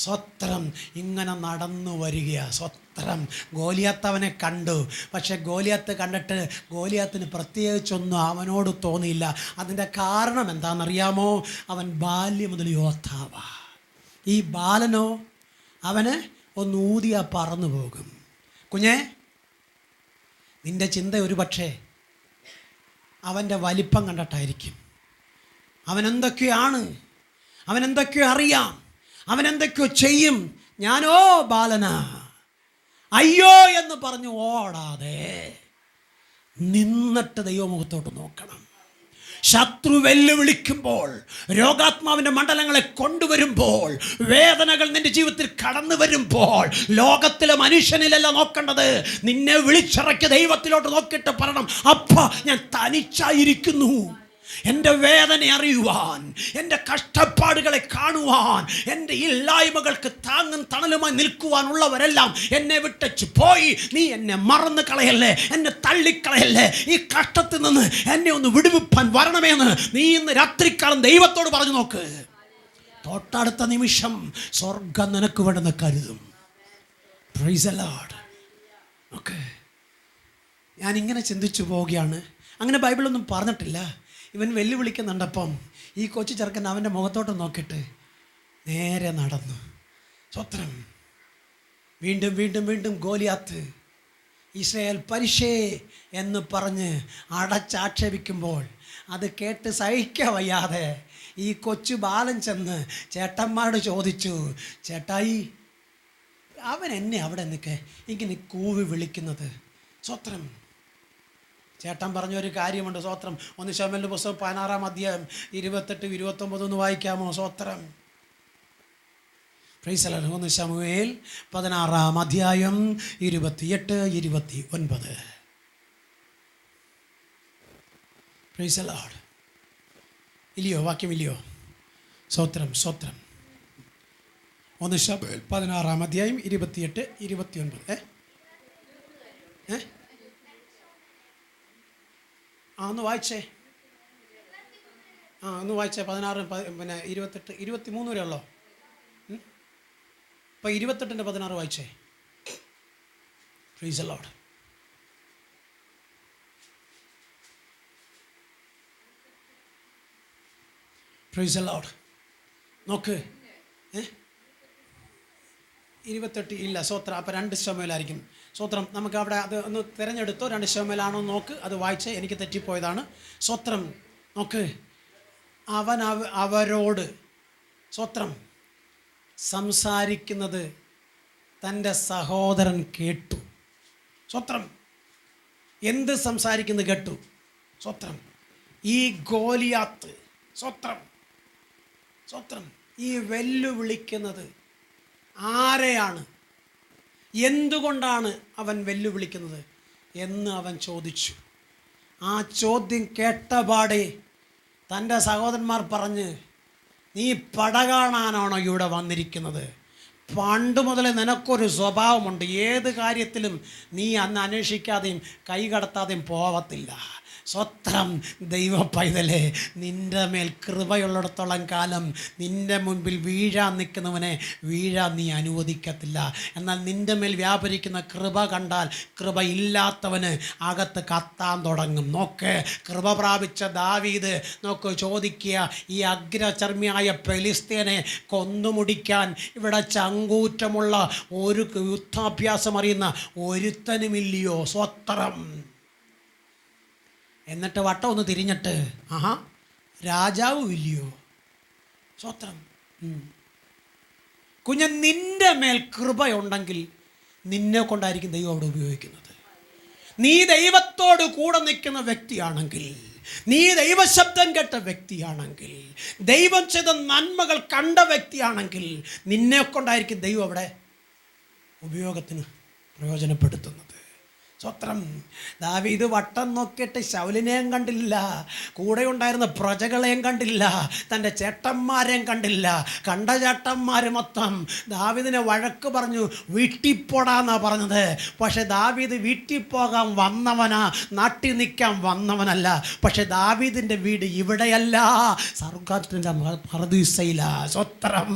സ്വത്രം ഇങ്ങനെ നടന്നു വരിക. സ്വത്രം. ഗോലിയാത്ത് അവനെ കണ്ടു. പക്ഷെ ഗോലിയാത്ത് കണ്ടിട്ട് ഗോലിയാത്തിന് പ്രത്യേകിച്ചൊന്നും അവനോട് തോന്നിയില്ല. അതിൻ്റെ കാരണം എന്താണെന്നറിയാമോ? അവൻ ബാല്യം മുതൽ യോദ്ധാവാ. ഈ ബാലനോ അവന് ഒന്ന് ഊതിയാ പറന്നു പോകും. കുഞ്ഞേ, നിൻ്റെ ചിന്ത ഒരു പക്ഷേ അവൻ്റെ വലിപ്പം കണ്ടിട്ടായിരിക്കും. അവനെന്തൊക്കെയാണ്, അവനെന്തൊക്കെയോ അറിയാം, അവനെന്തൊക്കെയോ ചെയ്യും. ഞാനോ ബാലനാ. അയ്യോ എന്ന് പറഞ്ഞു ഓടാതെ നിന്നിട്ട് ദൈവമുഖത്തോട്ട് നോക്കണം. ശത്രു വെല്ലുവിളിക്കുമ്പോൾ, രോഗാത്മാവിൻ്റെ മണ്ഡലങ്ങളെ കൊണ്ടുവരുമ്പോൾ, വേദനകൾ നിന്റെ ജീവിതത്തിൽ കടന്നു വരുമ്പോൾ, ലോകത്തിലെ മനുഷ്യനിലല്ല നോക്കേണ്ടത്. നിന്നെ വിളിച്ചിറക്കിയ ദൈവത്തിലോട്ട് നോക്കിയിട്ട് പറയണം, അപ്പാ ഞാൻ തനിച്ചായിരിക്കുന്നു. എൻ്റെ വേദന അറിയുവാൻ, എൻ്റെ കഷ്ടപ്പാടുകളെ കാണുവാൻ, എൻ്റെ ഇല്ലായ്മകൾക്ക് താങ്ങും തണലുമായി നിൽക്കുവാനുള്ളവരെല്ലാം എന്നെ വിട്ടു പോയി. നീ എന്നെ മറന്നു കളയല്ലേ, എന്നെ തള്ളിക്കളയല്ലേ. ഈ കഷ്ടത്തിൽ നിന്ന് എന്നെ ഒന്ന് വിടുവിപ്പാൻ വരണമെന്ന് നീ ഇന്ന് രാത്രിക്കാലം ദൈവത്തോട് പറഞ്ഞു നോക്ക്. തൊട്ടടുത്ത നിമിഷം സ്വർഗം നിനക്ക് വേണമെന്ന് കരുതും. Price the lord. ഓക്കെ, ഞാനിങ്ങനെ ചിന്തിച്ചു പോവുകയാണ്. അങ്ങനെ ബൈബിളൊന്നും പറഞ്ഞിട്ടില്ല. ഇവൻ വെല്ലുവിളിക്കുന്നുണ്ടപ്പം ഈ കൊച്ചു ചെറുക്കൻ അവൻ്റെ മുഖത്തോട്ട് നോക്കിയിട്ട് നേരെ നടന്നു. സ്വത്രം. വീണ്ടും വീണ്ടും വീണ്ടും ഗോലിയാത്ത് ഇസ്രായേൽ പരിശേ എന്ന് പറഞ്ഞ് അടച്ചാക്ഷേപിക്കുമ്പോൾ അത് കേട്ട് സഹിക്കാൻ വയ്യാതെ ഈ കൊച്ചു ബാലൻ ചെന്ന് ചേട്ടന്മാരോട് ചോദിച്ചു, ചേട്ടായി അവൻ എന്നെ അവിടെ നിൽക്കേ ഇങ്ങനെ കൂവി വിളിക്കുന്നത്. സ്വത്രം. ചേട്ടൻ പറഞ്ഞൊരു കാര്യമുണ്ട്. സ്വത്രം. 1 ശമൂവേലിന്റെ പുസ്തകം 16-ാം അധ്യായം 28-29 ഒന്ന് വായിക്കാമോ? സ്വത്രം. Price the Lord. 1 ശമൂവേൽ 16-ാം അധ്യായം 28-29. Price the Lord. ഇല്ലയോ? വാക്യം ഇല്ലയോ? സ്വത്രം. സ്വത്രം. 1 ശമൂവേൽ 16-ാം അധ്യായം 28-29. ഒന്ന് വായിച്ചേ. ഒന്ന് വായിച്ചേ. 16 പിന്നെ 28 23 വരെ ഉള്ളോ? ഇപ്പം 28-ന്റെ 16 വായിച്ചേ. Price the lord. Praise the Lord. നോക്ക്. 28 ഇല്ല. സ്വത്രം. അപ്പം 2 ശമൂവേലായിരിക്കും. സ്വത്രം. നമുക്ക് അവിടെ അത് ഒന്ന് തിരഞ്ഞെടുത്തോ. 2 ശമൂവേലാണോ നോക്ക്. അത് വായിച്ചേ. എനിക്ക് തെറ്റിപ്പോയതാണ്. സ്വത്രം. നോക്ക്. അവൻ അവരോട് സ്വത്രം സംസാരിക്കുന്നത് തൻ്റെ സഹോദരൻ കേട്ടു. സ്വത്രം. എന്ത് സംസാരിക്കുന്നത് കേട്ടു? സ്വത്രം. ഈ ഗോലിയാത്ത്, സ്വത്രം, സ്വത്രം, ഈ വെല്ലുവിളിക്കുന്നത് ആരെയാണ്, എന്തുകൊണ്ടാണ് അവൻ വെല്ലുവിളിക്കുന്നത് എന്ന് അവൻ ചോദിച്ചു. ആ ചോദ്യം കേട്ടപാടെ തൻ്റെ സഹോദരന്മാർ പറഞ്ഞ്, നീ പട കാണാനാണോ ഇവിടെ വന്നിരിക്കുന്നത്? പണ്ട് മുതലേ നിനക്കൊരു സ്വഭാവമുണ്ട്, ഏത് കാര്യത്തിലും നീ അന്ന് അന്വേഷിക്കാതെയും കൈ കടത്താതെയും പോവത്തില്ല. സ്വത്രം. ദൈവ പൈതലേ, നിൻ്റെ മേൽ കൃപയുള്ളിടത്തോളം കാലം നിൻ്റെ മുൻപിൽ വീഴാൻ നിൽക്കുന്നവനെ വീഴാൻ നീ അനുവദിക്കത്തില്ല. എന്നാൽ നിൻ്റെ മേൽ വ്യാപരിക്കുന്ന കൃപ കണ്ടാൽ കൃപ ഇല്ലാത്തവന് അകത്ത് കത്താൻ തുടങ്ങും. നോക്ക്, കൃപ പ്രാപിച്ച ദാവീദ് നോക്ക് ചോദിക്കുക, ഈ അഗ്രചർമ്മിയായ ഫെലിസ്ത്യനെ കൊന്നുമുടിക്കാൻ ഇവിടെ ചങ്കൂറ്റമുള്ള ഒരു യുദ്ധാഭ്യാസം അറിയുന്ന ഒരുത്തനുമില്ലയോ? സ്വത്രം. എന്നിട്ട് വട്ടം ഒന്ന് തിരിഞ്ഞിട്ട്, ആഹാ, രാജാവും ഇല്ലയോ? സ്വത്രം. കുഞ്ഞ്, നിൻ്റെ മേൽ കൃപയുണ്ടെങ്കിൽ നിന്നെ കൊണ്ടായിരിക്കും ദൈവം അവിടെ ഉപയോഗിക്കുന്നത്. നീ ദൈവത്തോട് കൂടെ നിൽക്കുന്ന വ്യക്തിയാണെങ്കിൽ, നീ ദൈവശബ്ദം കേട്ട വ്യക്തിയാണെങ്കിൽ, ദൈവം ചെയ്ത നന്മകൾ കണ്ട വ്യക്തിയാണെങ്കിൽ നിന്നെ കൊണ്ടായിരിക്കും ദൈവം അവിടെ ഉപയോഗത്തിന് പ്രയോജനപ്പെടുത്തുന്നത്. സ്വത്രം. ദാവീദ് വട്ടം നോക്കിയിട്ട് ശൗലിനെയും കണ്ടില്ല, കൂടെ ഉണ്ടായിരുന്ന പ്രജകളെയും കണ്ടില്ല, തൻ്റെ ചേട്ടന്മാരെയും കണ്ടില്ല. കണ്ട ചേട്ടന്മാർ മൊത്തം ദാവീദിനെ വഴക്ക് പറഞ്ഞു, വീട്ടിപ്പോടാന്നാണ് പറഞ്ഞത്. പക്ഷെ ദാവീദ് വീട്ടിൽ പോകാൻ വന്നവനാ, നാട്ടിൽ നിൽക്കാൻ വന്നവനല്ല. പക്ഷെ ദാവീദിൻ്റെ വീട് ഇവിടെയല്ല, സ്വർഗ്ഗത്തിൻ്റെ പറുദീസയിലാ. സ്വത്രം.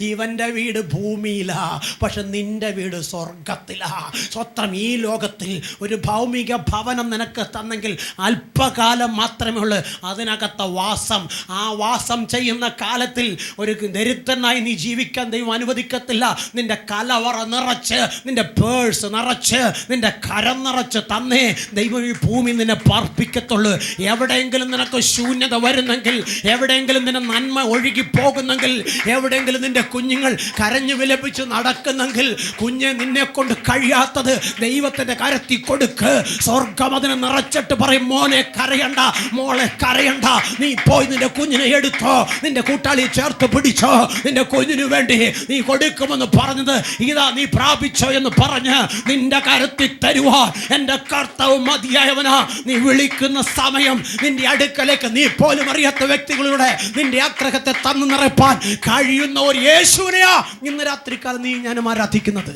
ഇവൻ്റെ വീട് ഭൂമിയിലാ, പക്ഷെ നിൻ്റെ വീട് സ്വർഗത്തിലാ. സ്വത്രം. ഈ ലോകത്തിൽ ഒരു ഭൗമിക ഭവനം നിനക്ക് തന്നെങ്കിൽ അല്പകാലം മാത്രമേ ഉള്ളൂ അതിനകത്തെ വാസം. ആ വാസം ചെയ്യുന്ന കാലത്തിൽ ഒരു ദരിദ്രനായി നീ ജീവിക്കാൻ ദൈവം അനുവദിക്കത്തില്ല. നിന്റെ കലവറ നിറച്ച്, നിന്റെ പേഴ്സ് നിറച്ച്, നിന്റെ കരം നിറച്ച് തന്നേ ദൈവം ഈ ഭൂമി നിന്നെ പാർപ്പിക്കത്തുള്ളൂ. എവിടെയെങ്കിലും നിനക്ക് ശൂന്യത വരുന്നെങ്കിൽ, എവിടെയെങ്കിലും നിന്റെ നന്മ ഒഴുകി പോകുന്നെങ്കിൽ, എവിടെയെങ്കിലും നിന്റെ കുഞ്ഞുങ്ങൾ കരഞ്ഞു വിലപിച്ച് നടക്കുന്നെങ്കിൽ, കുഞ്ഞ് നിന്നെ കൊണ്ട് കഴിയാത്തത് ദൈവത്തിൻ്റെ കരത്തിൽ കൊടുക്ക്. സ്വർഗം അതിനെ നിറച്ചിട്ട് പറയും, മോനെ കരയണ്ട, മോളെ കരയണ്ട, നീ പോയി നിന്റെ കുഞ്ഞിനെ എടുത്തോ, നിന്റെ കൂട്ടാളിയെ ചേർത്ത് പിടിച്ചോ, നിന്റെ കുഞ്ഞിനു വേണ്ടി നീ കൊടുക്കുമെന്ന് പറഞ്ഞത് ഇതാ നീ പ്രാപിച്ചോ എന്ന് പറഞ്ഞ് നിന്റെ കരത്തിൽ തരുവാ. എൻ്റെ കർത്താവ് മതിയായവനാ. നീ വിളിക്കുന്ന സമയം നിന്റെ അടുക്കലേക്ക് നീ പോലും അറിയാത്ത വ്യക്തികളുടെ നിന്റെ ആഗ്രഹത്തെ തന്നു നിറപ്പാൻ കഴിയുന്ന ഒരു യേശുവിനെയാ ഇന്ന് രാത്രിക്കാലം നീ ഞാനും ആരാധിക്കുന്നത്.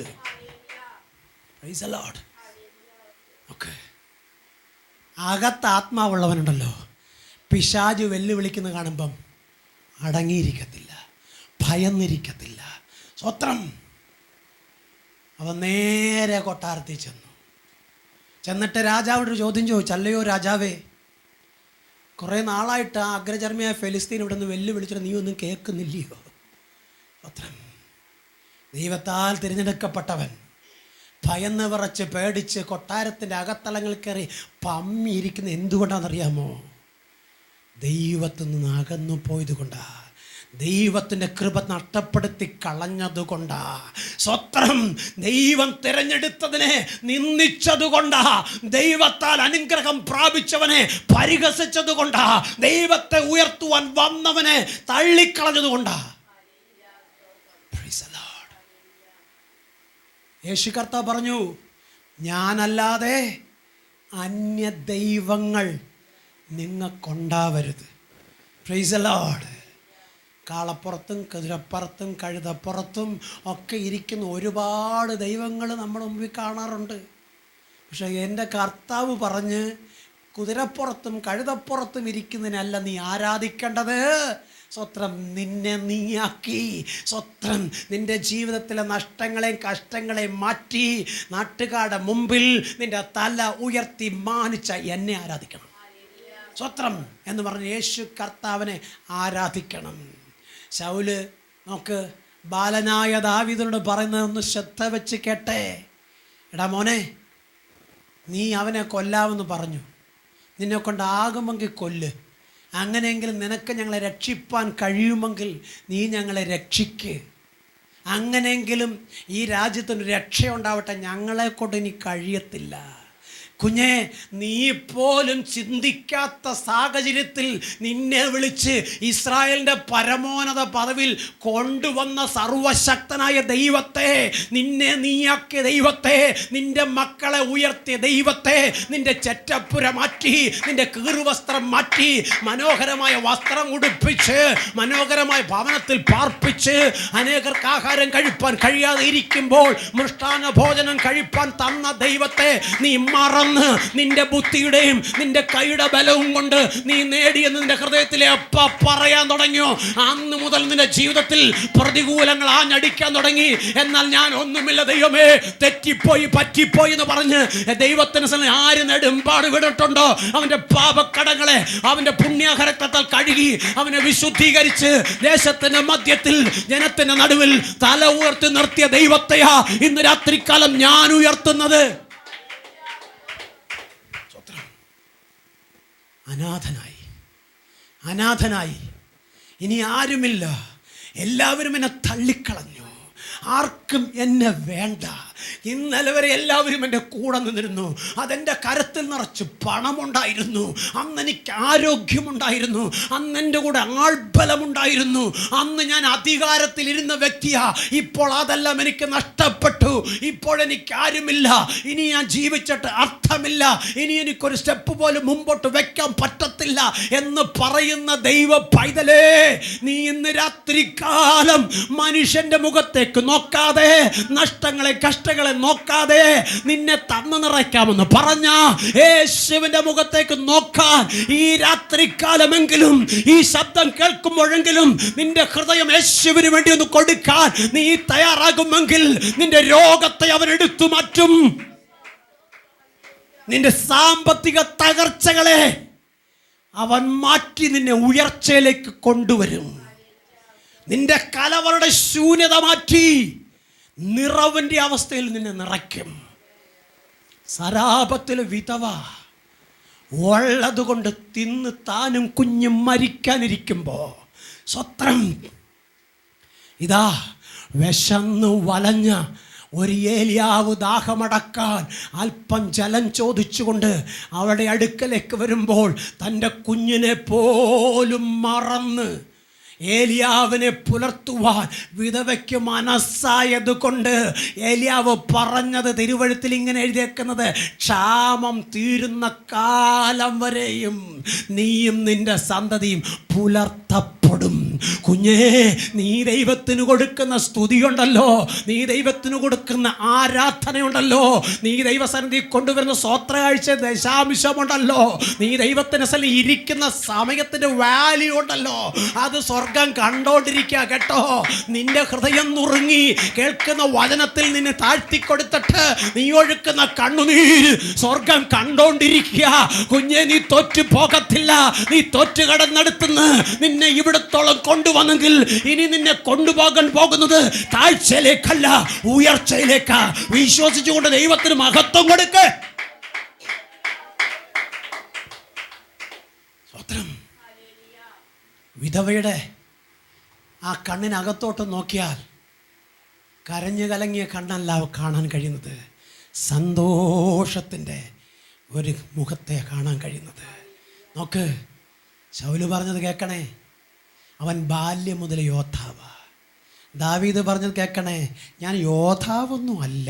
Praise the Lord. ഓക്കെ. അകത്ത് ആത്മാവുള്ളവനുണ്ടല്ലോ, പിശാച് വെല്ലുവിളിക്കുന്ന കാണുമ്പം അടങ്ങിയിരിക്കത്തില്ല, ഭയന്നിരിക്കത്തില്ല. സ്വത്രം. അവൻ നേരെ കൊട്ടാരത്തിൽ ചെന്നിട്ട് രാജാവോട് ഒരു ചോദ്യം ചോദിച്ചു, അല്ലയോ രാജാവേ, കുറേ നാളായിട്ട് ആ അഗ്രചർമ്മിയായ ഫെലിസ്തീൻ ഇവിടെ നിന്ന് വെല്ലുവിളിച്ചിട്ട് നീ ഒന്നും കേൾക്കുന്നില്ലയോ? സ്വത്രം. ദൈവത്താൽ തിരഞ്ഞെടുക്കപ്പെട്ടവൻ ഭയന്ന് വിറച്ച് പേടിച്ച് കൊട്ടാരത്തിൻ്റെ അകത്തളങ്ങൾ കയറി പമ്മിയിരിക്കുന്ന എന്തുകൊണ്ടാണെന്നറിയാമോ? ദൈവത്തിൽ നിന്ന് അകന്നു പോയത് കൊണ്ടാ, ദൈവത്തിൻ്റെ കൃപ നഷ്ടപ്പെടുത്തി കളഞ്ഞതുകൊണ്ടാ. സ്വത്രം. ദൈവം തിരഞ്ഞെടുത്തതിനെ നിന്ദിച്ചതുകൊണ്ടാ, ദൈവത്താൽ അനുഗ്രഹം പ്രാപിച്ചവനെ പരിഹസിച്ചതുകൊണ്ടാ, ദൈവത്തെ ഉയർത്തുവാൻ വന്നവനെ തള്ളിക്കളഞ്ഞതുകൊണ്ടാ. യേശു കർത്താവ് പറഞ്ഞു, ഞാനല്ലാതെ അന്യ ദൈവങ്ങൾ നിങ്ങൾക്കുണ്ടാവരുത്. Praise the lord. കാളപ്പുറത്തും കുതിരപ്പുറത്തും കഴുതപ്പുറത്തും ഒക്കെ ഇരിക്കുന്ന ഒരുപാട് ദൈവങ്ങൾ നമ്മുടെ മുമ്പിൽ കാണാറുണ്ട്. പക്ഷേ എൻ്റെ കർത്താവ് പറഞ്ഞ്, കുതിരപ്പുറത്തും കഴുതപ്പുറത്തും ഇരിക്കുന്നതിനല്ല നീ ആരാധിക്കേണ്ടത്. സ്വത്രം. നിന്നെ നീയാക്കി. സ്വത്രം. നിൻ്റെ ജീവിതത്തിലെ നഷ്ടങ്ങളെയും കഷ്ടങ്ങളെയും മാറ്റി നാട്ടുകാരുടെ മുമ്പിൽ നിൻ്റെ തല ഉയർത്തി മാനിച്ച എന്നെ ആരാധിക്കണം. സ്വത്രം എന്ന് പറഞ്ഞ് യേശു കർത്താവിനെ ആരാധിക്കണം. ശൗല് നോക്ക്, ബാലനായ ദാവീദിനോട് പറയുന്നത് ഒന്ന് ശ്രദ്ധ വെച്ച് കേട്ടെ. എടാ മോനെ, നീ അവനെ കൊല്ലാമെന്ന് പറഞ്ഞു, നിന്നെ കൊണ്ടാകുമെങ്കിൽ കൊല്ല്. അങ്ങനെയെങ്കിലും നിനക്ക് ഞങ്ങളെ രക്ഷിപ്പാൻ കഴിയുമെങ്കിൽ നീ ഞങ്ങളെ രക്ഷിക്ക്. അങ്ങനെയെങ്കിലും ഈ രാജ്യത്തിന് രക്ഷയുണ്ടാവട്ടെ, ഞങ്ങളെ കൊണ്ട് ഇനി കഴിയത്തില്ല. കുഞ്ഞെ, നീ പോലും ചിന്തിക്കാത്ത സാഹചര്യത്തിൽ നിന്നെ വിളിച്ച് ഇസ്രായേലിൻ്റെ പരമോന്നത പദവിയിൽ കൊണ്ടുവന്ന സർവശക്തനായ ദൈവത്തെ, നിന്നെ നീയാക്കിയ ദൈവത്തെ, നിന്റെ മക്കളെ ഉയർത്തിയ ദൈവത്തെ, നിന്റെ ചെറ്റപ്പുര മാറ്റി, നിന്റെ കീറുവസ്ത്രം മാറ്റി, മനോഹരമായ വസ്ത്രം ഉടുപ്പിച്ച്, മനോഹരമായ ഭവനത്തിൽ പാർപ്പിച്ച്, അനേകർക്ക് ആഹാരം കഴിപ്പാൻ കഴിയാതെ ഇരിക്കുമ്പോൾ മൃഷ്ടാന ഭോജനം കഴിപ്പാൻ തന്ന ദൈവത്തെ നീ മറന്ന് നിന്റെ ബുദ്ധിയുടെയും നിന്റെ കൈയുടെ ബലവും കൊണ്ട് നീ നേടിയെന്ന് നിന്റെ ഹൃദയത്തിലെ അപ്പ പറയാൻ തുടങ്ങിയോ, അന്ന് മുതൽ നിന്റെ ജീവിതത്തിൽ പ്രതികൂലങ്ങൾ ആഞ്ഞടിക്കാൻ തുടങ്ങി. എന്നാൽ ഞാൻ ഒന്നുമില്ല ദൈവമേ, തെറ്റിപ്പോയി പറ്റിപ്പോയി എന്ന് പറഞ്ഞ് ദൈവത്തിന് ആര് നെടുമ്പാട് വിടട്ടുണ്ടോ അവന്റെ പാപക്കടങ്ങളെ അവന്റെ പുണ്യാഹരക്തത്താൽ കഴുകി അവനെ വിശുദ്ധീകരിച്ച് ദേശത്തിന്റെ മധ്യത്തിൽ ജനത്തിന്റെ നടുവിൽ തല ഉയർത്തി നിർത്തിയ ദൈവത്തെയാ ഇന്ന് രാത്രികാലം ഞാൻ ഉയർത്തുന്നത്. അനാഥനായി ഇനി ആരുമില്ല, എല്ലാവരും എന്നെ തള്ളിക്കളഞ്ഞു, ആർക്കും എന്നെ വേണ്ട. ഇന്നലെ വരെ എല്ലാവരും എൻ്റെ കൂടെ നിന്നിരുന്നു, അതെൻ്റെ കരത്തിൽ നിറച്ച് പണമുണ്ടായിരുന്നു, അന്ന് എനിക്ക് ആരോഗ്യമുണ്ടായിരുന്നു, അന്ന് എൻ്റെ കൂടെ ആൾബലമുണ്ടായിരുന്നു, അന്ന് ഞാൻ അധികാരത്തിലിരുന്ന വ്യക്തിയാ. ഇപ്പോൾ അതെല്ലാം എനിക്ക് നഷ്ടപ്പെട്ടു, ഇപ്പോഴെനിക്ക് ആരുമില്ല, ഇനി ഞാൻ ജീവിച്ചിട്ട് അർത്ഥമില്ല, ഇനി എനിക്കൊരു സ്റ്റെപ്പ് പോലും മുമ്പോട്ട് വെക്കാൻ പറ്റത്തില്ല എന്ന് പറയുന്ന ദൈവ പൈതലേ, നീ ഇന്ന് രാത്രികാലം മനുഷ്യൻ്റെ മുഖത്തേക്ക് നോക്കാതെ, നഷ്ടങ്ങളെ കഷ്ടങ്ങളെ നോക്കാതെ, നിന്നെ തന്നു നിറയ്ക്കാമെന്ന് പറഞ്ഞ യേശുവിന്റെ മുഖത്തേക്ക് നോക്കാൻ ഈ രാത്രികാലമെങ്കിലും, ഈ ശബ്ദം കേൾക്കുമ്പോഴെങ്കിലും നിന്റെ ഹൃദയം യേശുവിന് വേണ്ടി ഒന്ന് കൊടുക്കാൻ നീ തയ്യാറാകുമെങ്കിൽ നിന്റെ രോഗത്തെ അവൻ എടുത്തു മാറ്റും. നിന്റെ സാമ്പത്തിക തകർച്ചകളെ അവൻ മാറ്റി നിന്നെ ഉയർച്ചയിലേക്ക് കൊണ്ടുവരും. നിന്റെ കലവറുടെ ശൂന്യത മാറ്റി നിറവിൻ്റെ അവസ്ഥയിൽ നിന്നെ നിറയ്ക്കും. സരാപത്തിലെ വിധവ ഉള്ളതുകൊണ്ട് തിന്ന് താനും കുഞ്ഞും മരിക്കാനിരിക്കുമ്പോൾ സ്വത്രം ഇതാ വിശന്നു വലഞ്ഞ ഒരു ഏലിയാവ് ദാഹമടക്കാൻ അല്പം ജലം ചോദിച്ചുകൊണ്ട് അവളുടെ അടുക്കലേക്ക് വരുമ്പോൾ തൻ്റെ കുഞ്ഞിനെ പോലും മറന്ന് ഏലിയാവിനെ പുലർത്തുവാൻ വിധവയ്ക്ക് മനസ്സായത് കൊണ്ട് ഏലിയാവ് പറഞ്ഞത് തിരുവഴുത്തിൽ ഇങ്ങനെ എഴുതിയേക്കുന്നത്, ക്ഷാമം തീരുന്ന കാലം വരെയും നീയും നിന്റെ സന്തതിയും പുലർത്തപ്പെടും. കുഞ്ഞേ, നീ ദൈവത്തിന് കൊടുക്കുന്ന സ്തുതിയുണ്ടല്ലോ, നീ ദൈവത്തിന് കൊടുക്കുന്ന ആരാധനയുണ്ടല്ലോ, നീ ദൈവസന്നിധി കൊണ്ടുവരുന്ന സ്വോത്രകാഴ്ച ദശാംശമുണ്ടല്ലോ, നീ ദൈവത്തിന് ഇരിക്കുന്ന സമയത്തിന്റെ വാല്യൂ ഉണ്ടല്ലോ, അത് സ്വർഗം കണ്ടോണ്ടിരിക്കുക കേട്ടോ. നിന്റെ ഹൃദയം നുറുങ്ങി കേൾക്കുന്ന വചനത്തിൽ നിന്നെ താഴ്ത്തിക്കൊടുത്തിട്ട് നീ ഒഴുക്കുന്ന കണ്ണുനീര് സ്വർഗം കണ്ടോണ്ടിരിക്കുക. കുഞ്ഞെ, നീ തോറ്റു പോകത്തില്ല. നീ തോറ്റു കടന്നെടുത്തുനിന്ന് നിന്നെ ഇവിടത്തോളം കൊണ്ടുവന്നെങ്കിൽ ഇനി നിന്നെ കൊണ്ടുപോകാൻ പോകുന്നത് താഴ്ചയിലേക്കല്ല, ഉയർച്ചയിലേക്കാ. വിശ്വസിച്ചുകൊണ്ട് ദൈവത്തിന് മഹത്വം കൊടുക്ക്. വിധവയുടെ ആ കണ്ണിനകത്തോട്ട് നോക്കിയാൽ കരഞ്ഞു കലങ്ങിയ കണ്ണല്ല കാണാൻ കഴിയുന്നത്, സന്തോഷത്തിൻ്റെ ഒരു മുഖത്തെ കാണാൻ കഴിയുന്നത്. നോക്ക്, ശൗല് പറഞ്ഞത് കേൾക്കണേ, അവൻ ബാല്യം മുതൽ യോദ്ധാവാ. ദാവീദ് പറഞ്ഞത് കേൾക്കണേ, ഞാൻ യോദ്ധാവൊന്നും അല്ല.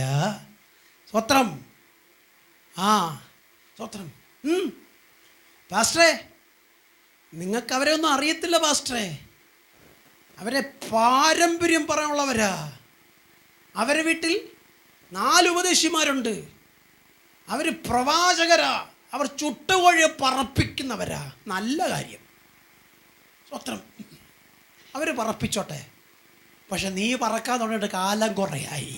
സ്വത്രം സ്വത്രം. പാസ്റ്ററേ, നിങ്ങൾക്ക് അവരെ ഒന്നും അറിയത്തില്ല പാസ്റ്ററേ, അവരെ പാരമ്പര്യം പറയാനുള്ളവരാ. അവരെ വീട്ടിൽ 4 ഉപദേശിമാരുണ്ട്, അവർ പ്രവാചകരാ, അവർ ചുട്ടുകോഴിയെ പറപ്പിക്കുന്നവരാ. നല്ല കാര്യം, സ്വത്രം, അവർ പറപ്പിച്ചോട്ടെ. പക്ഷെ നീ പറക്കാൻ തുടങ്ങിയിട്ട് കാലം കുറയായി.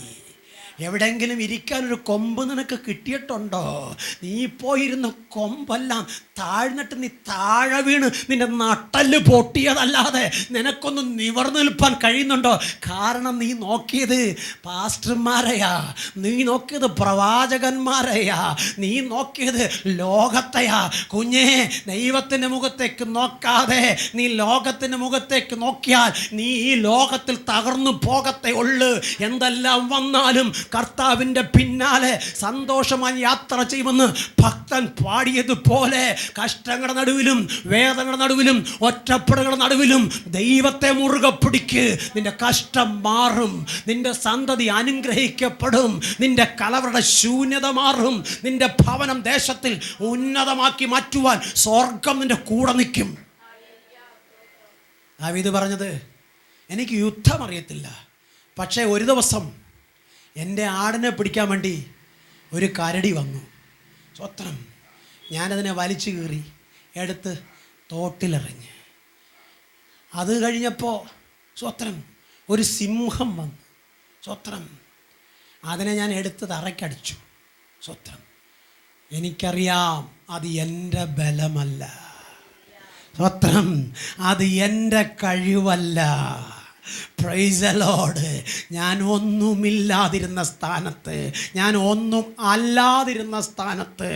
എവിടെയെങ്കിലും ഇരിക്കാനൊരു കൊമ്പ് നിനക്ക് കിട്ടിയിട്ടുണ്ടോ? നീ പോയിരുന്ന കൊമ്പെല്ലാം താഴ്ന്നിട്ട് നീ താഴെ വീണ് നിന്റെ നട്ടല് പൊട്ടിയതല്ലാതെ നിനക്കൊന്നും നിവർന്നു നിൽപ്പാൻ കഴിയുന്നുണ്ടോ? കാരണം നീ നോക്കിയത് പാസ്റ്റർമാരെയാ, നീ നോക്കിയത് പ്രവാചകന്മാരെയാ, നീ നോക്കിയത് ലോകത്തെയാ. കുഞ്ഞേ, ദൈവത്തിൻ്റെ മുഖത്തേക്ക് നോക്കാതെ നീ ലോകത്തിൻ്റെ മുഖത്തേക്ക് നോക്കിയാൽ നീ ഈ ലോകത്തിൽ തകർന്നു പോകത്തേ ഉള്ളൂ. എന്തെല്ലാം വന്നാലും കർത്താവിൻ്റെ പിന്നാലെ സന്തോഷമായി യാത്ര ചെയ്യുമെന്ന് ഭക്തൻ പാടിയതുപോലെ കഷ്ടങ്ങളുടെ നടുവിലും വേദനയുടെ നടുവിലും ഒറ്റപ്പെടലുകളുടെ നടുവിലും ദൈവത്തെ മുറുകെ പിടിക്ക്. നിന്റെ കഷ്ടം മാറും, നിന്റെ സന്തതി അനുഗ്രഹിക്കപ്പെടും, നിന്റെ കലവറുടെ ശൂന്യത മാറും, നിന്റെ ഭവനം ദേശത്തിൽ ഉന്നതമാക്കി മാറ്റുവാൻ സ്വർഗം നിന്റെ കൂടെ നിൽക്കും. ദാവീദ് പറഞ്ഞത്, എനിക്ക് യുദ്ധം അറിയത്തില്ല, പക്ഷേ ഒരു ദിവസം എൻ്റെ ആടിനെ പിടിക്കാൻ വേണ്ടി ഒരു കരടി വന്നു. സ്വത്രം, ഞാനതിനെ വലിച്ചു കീറി എടുത്ത് തോട്ടിലെറിഞ്ഞ്. അത് കഴിഞ്ഞപ്പോൾ സ്വത്രം ഒരു സിംഹം വന്നു. സ്വത്രം, അതിനെ ഞാൻ എടുത്ത് തറയ്ക്കടിച്ചു. സ്വത്രം, എനിക്കറിയാം അത് എൻ്റെ ബലമല്ല. സ്വത്രം, അത് എൻ്റെ കഴിവല്ല. Price the Lord. ഞാൻ ഒന്നുമില്ലാതിരുന്ന സ്ഥാനത്ത്, ഞാൻ ഒന്നും അല്ലാതിരുന്ന സ്ഥാനത്ത്,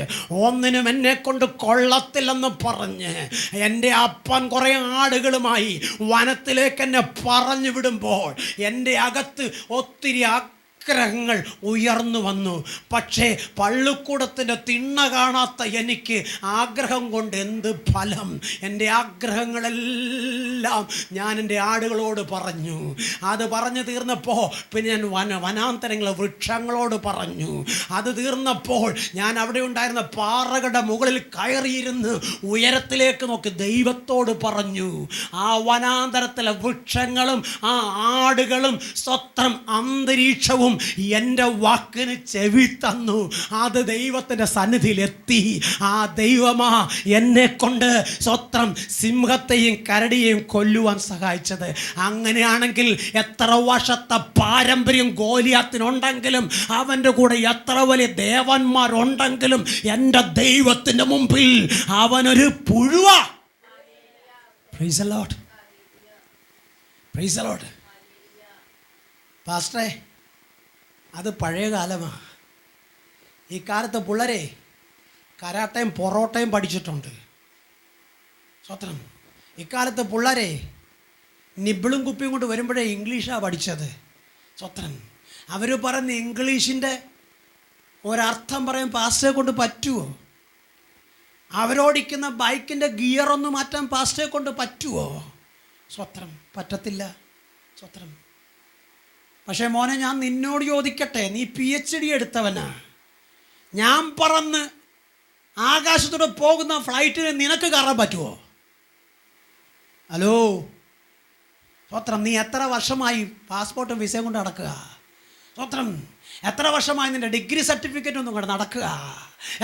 ഒന്നിനും എന്നെ കൊണ്ട് കൊള്ളത്തില്ലെന്ന് പറഞ്ഞ് എൻ്റെ അപ്പൻ കുറേ ആടുകളുമായി വനത്തിലേക്ക് എന്നെ പറഞ്ഞു വിടുമ്പോൾ എൻ്റെ അകത്ത് ഒത്തിരി ആഗ്രഹങ്ങൾ ഉയർന്നു വന്നു. പക്ഷേ പള്ളിക്കൂടത്തിൻ്റെ തിണ്ണ കാണാത്ത എനിക്ക് ആഗ്രഹം കൊണ്ട് എന്ത് ഫലം? എൻ്റെ ആഗ്രഹങ്ങളെല്ലാം ഞാൻ എൻ്റെ ആടുകളോട് പറഞ്ഞു. അത് പറഞ്ഞു തീർന്നപ്പോൾ പിന്നെ ഞാൻ വനാന്തരങ്ങളെ വൃക്ഷങ്ങളോട് പറഞ്ഞു. അത് തീർന്നപ്പോൾ ഞാൻ അവിടെ ഉണ്ടായിരുന്ന പാറകളുടെ മുകളിൽ കയറിയിരുന്ന് ഉയരത്തിലേക്ക് നോക്കി ദൈവത്തോട് പറഞ്ഞു. ആ വനാന്തരത്തിലെ വൃക്ഷങ്ങളും ആ ആടുകളും സ്വത്രം അന്തരീക്ഷവും എൻ്റെ വാക്കിന് ചെവി തന്നു. അത് ദൈവത്തിൻ്റെ സന്നിധിയിലെത്തി. ആ ദൈവമാ എന്നെ കൊണ്ട് സ്വത്രം സിംഹത്തെയും കരടിയെയും കൊല്ലുവാൻ സഹായിച്ചത്. അങ്ങനെയാണെങ്കിൽ എത്ര വർഷത്തെ പാരമ്പര്യം ഗോലിയാത്തിനുണ്ടെങ്കിലും അവൻ്റെ കൂടെ എത്ര വലിയ ദേവന്മാരുണ്ടെങ്കിലും എൻ്റെ ദൈവത്തിൻ്റെ മുമ്പിൽ അവനൊരു പുഴുവാ. Praise the lord, praise the lord. പാസ്റ്ററേ, അത് പഴയ കാലമാണ്. ഈ കാലത്ത് പിള്ളേരെ കരാട്ടയും പൊറോട്ടയും പഠിച്ചിട്ടുണ്ട്. സ്വത്രം, ഇക്കാലത്ത് പിള്ളേരെ നിബിളും കുപ്പിയും കൊണ്ട് വരുമ്പോഴേ ഇംഗ്ലീഷാണ് പഠിച്ചത്. സ്വത്രം, അവർ പറയുന്ന ഇംഗ്ലീഷിൻ്റെ ഒരർത്ഥം പറയാൻ പാസ്റ്ററെ കൊണ്ട് പറ്റുമോ? അവരോടിക്കുന്ന ബൈക്കിൻ്റെ ഗിയറൊന്ന് മാറ്റാൻ പാസ്റ്ററെ കൊണ്ട് പറ്റുമോ? സ്വത്രം, പറ്റത്തില്ല. സ്വത്രം. പക്ഷേ മോനെ, ഞാൻ നിന്നോട് ചോദിക്കട്ടെ, നീ PhD എടുത്തവനാ. ഞാൻ പറന്ന് ആകാശത്തൂടെ പോകുന്ന ഫ്ലൈറ്റിന് നിനക്ക് കയറാൻ പറ്റുമോ? ഹലോ സ്വത്രം, നീ എത്ര വർഷമായി പാസ്പോർട്ടും വിസയും കൊണ്ട് നടക്കുക? സ്വത്രം, എത്ര വർഷമായി നിൻ്റെ ഡിഗ്രി സർട്ടിഫിക്കറ്റ് ഒന്നും കൊണ്ട് നടക്കുക?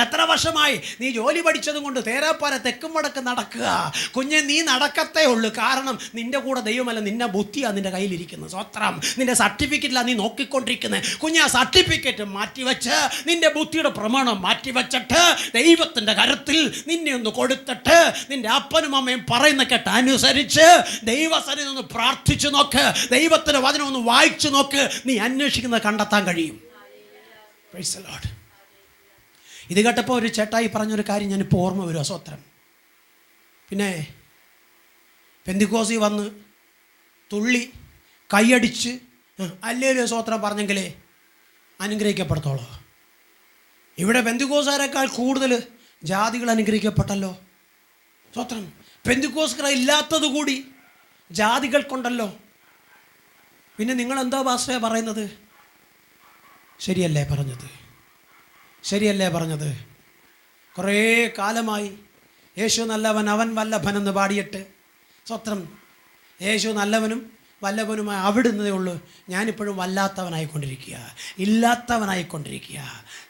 എത്ര വർഷമായി നീ ജോലി പഠിച്ചതും കൊണ്ട് തേരാപ്പാര തെക്കും വടക്ക് നടക്കുക? കുഞ്ഞെ, നീ നടക്കത്തേ ഉള്ളൂ. കാരണം നിൻ്റെ കൂടെ ദൈവമല്ല, നിൻ്റെ ബുദ്ധിയാണ് നിൻ്റെ കയ്യിലിരിക്കുന്നത്. സ്വത്രം, നിൻ്റെ സർട്ടിഫിക്കറ്റിലാണ് നീ നോക്കിക്കൊണ്ടിരിക്കുന്നത്. കുഞ്ഞെ, ആ സർട്ടിഫിക്കറ്റ് മാറ്റിവെച്ച് നിൻ്റെ ബുദ്ധിയുടെ പ്രമാണം മാറ്റിവെച്ചിട്ട് ദൈവത്തിൻ്റെ കരത്തിൽ നിന്നെ ഒന്ന് കൊടുത്തിട്ട് നിൻ്റെ അപ്പനും അമ്മയും പറയുന്ന കേട്ട് അനുസരിച്ച് ദൈവസന്നിധി ഒന്ന് പ്രാർത്ഥിച്ചു നോക്ക്. ദൈവത്തിൻ്റെ വചനം ഒന്ന് വായിച്ചു നോക്ക്. നീ അന്വേഷിക്കുന്നത് കണ്ടെത്താൻ കഴിയും. Price the Lord. ഇത് കേട്ടപ്പോൾ ഒരു ചേട്ടായി പറഞ്ഞൊരു കാര്യം ഞാനിപ്പോൾ ഓർമ്മ വരും. സ്വത്രം, പിന്നെ പെന്തിക്കോസി വന്ന് തുള്ളി കൈയടിച്ച് അല്ലേലും സ്വത്രം പറഞ്ഞെങ്കിലേ അനുഗ്രഹിക്കപ്പെടത്തോളൂ. ഇവിടെ പെന്തിക്കോസുകാരെക്കാൾ കൂടുതൽ ജാതികൾ അനുഗ്രഹിക്കപ്പെട്ടല്ലോ. സ്വത്രം, പെന്തിക്കോസ്കർ ഇല്ലാത്തത് കൂടി ജാതികൾക്കുണ്ടല്ലോ. പിന്നെ നിങ്ങളെന്താ പാസ്റ്ററെ പറയുന്നത്? ശരിയല്ലേ പറഞ്ഞത്? ശരിയല്ലേ പറഞ്ഞത്? കുറേ കാലമായി യേശു നല്ലവൻ അവൻ വല്ലഭൻ എന്ന് പാടിയിട്ട് സ്വത്രം യേശു നല്ലവനും വല്ലവനുമായി അവിടുന്നതേ ഉള്ളൂ. ഞാനിപ്പോഴും വല്ലാത്തവനായിക്കൊണ്ടിരിക്കുക, ഇല്ലാത്തവനായിക്കൊണ്ടിരിക്കുക.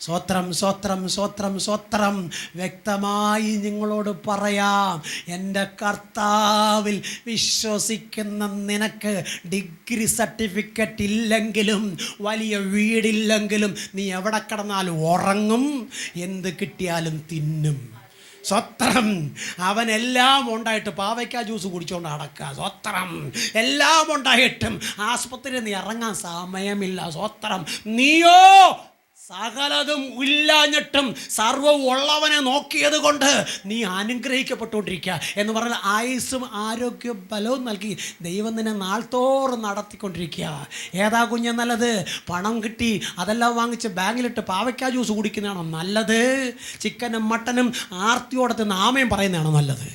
സ്വത്രം സ്വത്രം സ്വത്രം സ്വത്രം. വ്യക്തമായി നിങ്ങളോട് പറയാം, എൻ്റെ കർത്താവിൽ വിശ്വസിക്കുന്ന നിനക്ക് ഡിഗ്രി സർട്ടിഫിക്കറ്റ് ഇല്ലെങ്കിലും വലിയ വീടില്ലെങ്കിലും നീ എവിടെ കിടന്നാലും ഉറങ്ങും, എന്ത് കിട്ടിയാലും തിന്നും. സ്വത്രം. അവനെല്ലാം ഉണ്ടായിട്ട് പാവയ്ക്ക ജ്യൂസ് കുടിച്ചുകൊണ്ട് നടക്കുക. സ്വത്രം. എല്ലാം ഉണ്ടായിട്ടും ആസ്പത്രിയിൽ നീ ഇറങ്ങാൻ സമയമില്ല. സ്വത്രം. നീയോ സകലതും ഇല്ലാഞ്ഞിട്ടും സർവ്വം ഉള്ളവനെ നോക്കിയത് കൊണ്ട് നീ അനുഗ്രഹിക്കപ്പെട്ടുകൊണ്ടിരിക്കുക എന്ന് പറഞ്ഞാൽ ആയുസ്സും ആരോഗ്യവും ബലവും നൽകി ദൈവം നിന്നെ നാൾത്തോറും നടത്തിക്കൊണ്ടിരിക്കുക. ഏതാ കുഞ്ഞ് നല്ലത്? പണം കിട്ടി അതെല്ലാം വാങ്ങിച്ച് ബാങ്കിലിട്ട് പാവയ്ക്ക ജ്യൂസ് കുടിക്കുന്നതാണോ നല്ലത്? ചിക്കനും മട്ടനും ആർത്തിയോടെ തിന്ന് ആമയും പറയുന്നതാണോ നല്ലത്?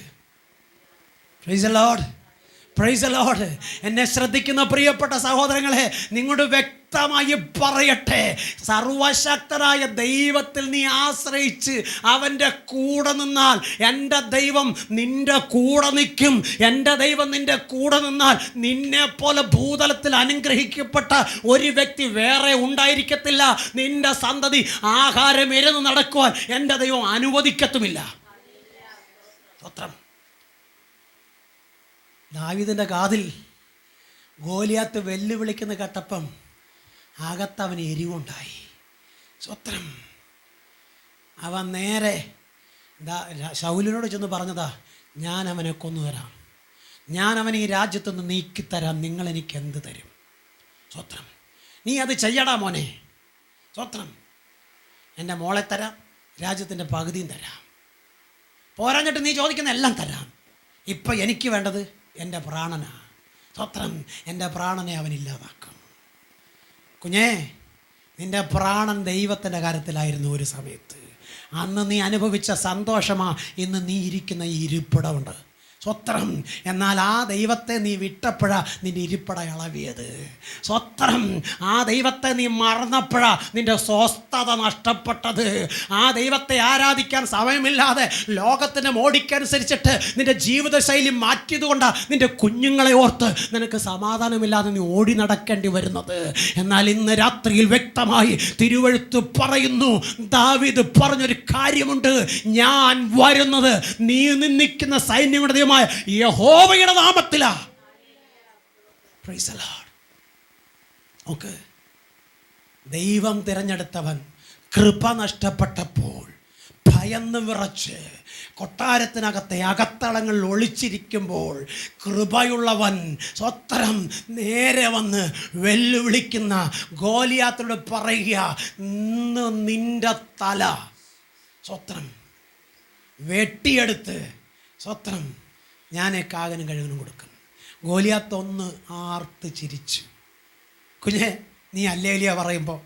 Price the lord, praise the Lord. എന്നെ ശ്രദ്ധിക്കുന്ന പ്രിയപ്പെട്ട സഹോദരങ്ങളെ, നിങ്ങളുടെ വ്യക്തമായി പറയട്ടെ, സർവശക്തനായ ദൈവത്തിൽ നീ ആശ്രയിച്ച് അവൻ്റെ കൂടെ നിന്നാൽ എൻ്റെ ദൈവം നിൻ്റെ കൂടെ നിൽക്കും. എൻ്റെ ദൈവം നിൻ്റെ കൂടെ നിന്നാൽ നിന്നെ പോലെ ഭൂതലത്തിൽ അനുഗ്രഹിക്കപ്പെട്ട ഒരു വ്യക്തി വേറെ ഉണ്ടായിരിക്കത്തില്ല. നിൻ്റെ സന്തതി ആഹാരം എരുന്ന് നടക്കുവാൻ എൻ്റെ ദൈവം അനുവദിക്കത്തുമില്ല. സ്തോത്രം. ദാവീദിൻ്റെ കാതിൽ ഗോലിയാത്ത് വെല്ലുവിളിക്കുന്ന കേട്ടപ്പം അകത്തവന് എരിവുണ്ടായി. സ്വത്രം. അവൻ നേരെ ശൗലിനോട് ചെന്ന് പറഞ്ഞതാ, ഞാൻ അവനെ കൊന്നുതരാം, ഞാൻ അവനെ ഈ രാജ്യത്തുനിന്ന് നീക്കിത്തരാം, നിങ്ങളെനിക്ക് എന്ത് തരും? സ്വത്രം. നീ അത് ചെയ്യടാ മോനെ. സ്വത്രം. എൻ്റെ മോളെ തരാം, രാജ്യത്തിൻ്റെ പകുതിയും തരാം, പോരാഞ്ഞിട്ട് നീ ചോദിക്കുന്ന എല്ലാം തരാം. ഇപ്പം എനിക്ക് വേണ്ടത് എൻ്റെ പ്രാണനാ. സ്വത്രം. എൻ്റെ പ്രാണനെ അവനില്ലാതാക്കും. കുഞ്ഞേ, നിൻ്റെ പ്രാണൻ ദൈവത്തിൻ്റെ കാര്യത്തിലായിരുന്നു ഒരു സമയത്ത്. അന്ന് നീ അനുഭവിച്ച സന്തോഷമാ ഇന്ന് നീ ഇരിക്കുന്ന ഈ ഇരിപ്പിടമുണ്ട്. സ്വത്രം. എന്നാൽ ആ ദൈവത്തെ നീ വിട്ടപ്പോഴാ നിൻ്റെ ഇരിപ്പിട ഇളവിയത്. സ്വത്രം. ആ ദൈവത്തെ നീ മറന്നപ്പോഴാ നിൻ്റെ സ്വസ്ഥത നഷ്ടപ്പെട്ടത്. ആ ദൈവത്തെ ആരാധിക്കാൻ സമയമില്ലാതെ ലോകത്തിൻ്റെ മോടിക്കനുസരിച്ചിട്ട് നിൻ്റെ ജീവിതശൈലി മാറ്റിയതുകൊണ്ടാണ് നിൻ്റെ കുഞ്ഞുങ്ങളെ ഓർത്ത് നിനക്ക് സമാധാനമില്ലാതെ നീ ഓടി നടക്കേണ്ടി വരുന്നത്. എന്നാൽ ഇന്ന് രാത്രിയിൽ വ്യക്തമായി തിരുവെഴുത്ത് പറയുന്നു, ദാവീദ് പറഞ്ഞൊരു കാര്യമുണ്ട്, ഞാൻ വരുന്നത് നീ നിന്ദിക്കുന്ന സൈന്യങ്ങളുടെ ദൈവമായ യഹോവയുടെ നാമത്തിലാ. Praise the lord. ഓക്കെ. ദൈവം തിരഞ്ഞെടുത്തവൻ കൃപ നഷ്ടപ്പെട്ടപ്പോൾ ഭയന്ന് വിറച്ച് കൊട്ടാരത്തിനകത്തെ അകത്തളങ്ങളിൽ ഒളിച്ചിരിക്കുമ്പോൾ കൃപയുള്ളവൻ സ്വത്രം നേരെ വന്ന് വെല്ലുവിളിക്കുന്ന ഗോലിയാത്തോട് പറയുക, ഇന്ന് നിന്റെ തല സ്വത്രം വെട്ടിയെടുത്ത് സ്വത്രം ഞാൻ കാകനും കഴുകനും കൊടുക്കും. ഗോലിയാത്ത് ഒന്ന് ആർത്ത് ചിരിച്ചു. കുഞ്ഞെ, നീ ഹല്ലേലൂയ പറയുമ്പോൾ,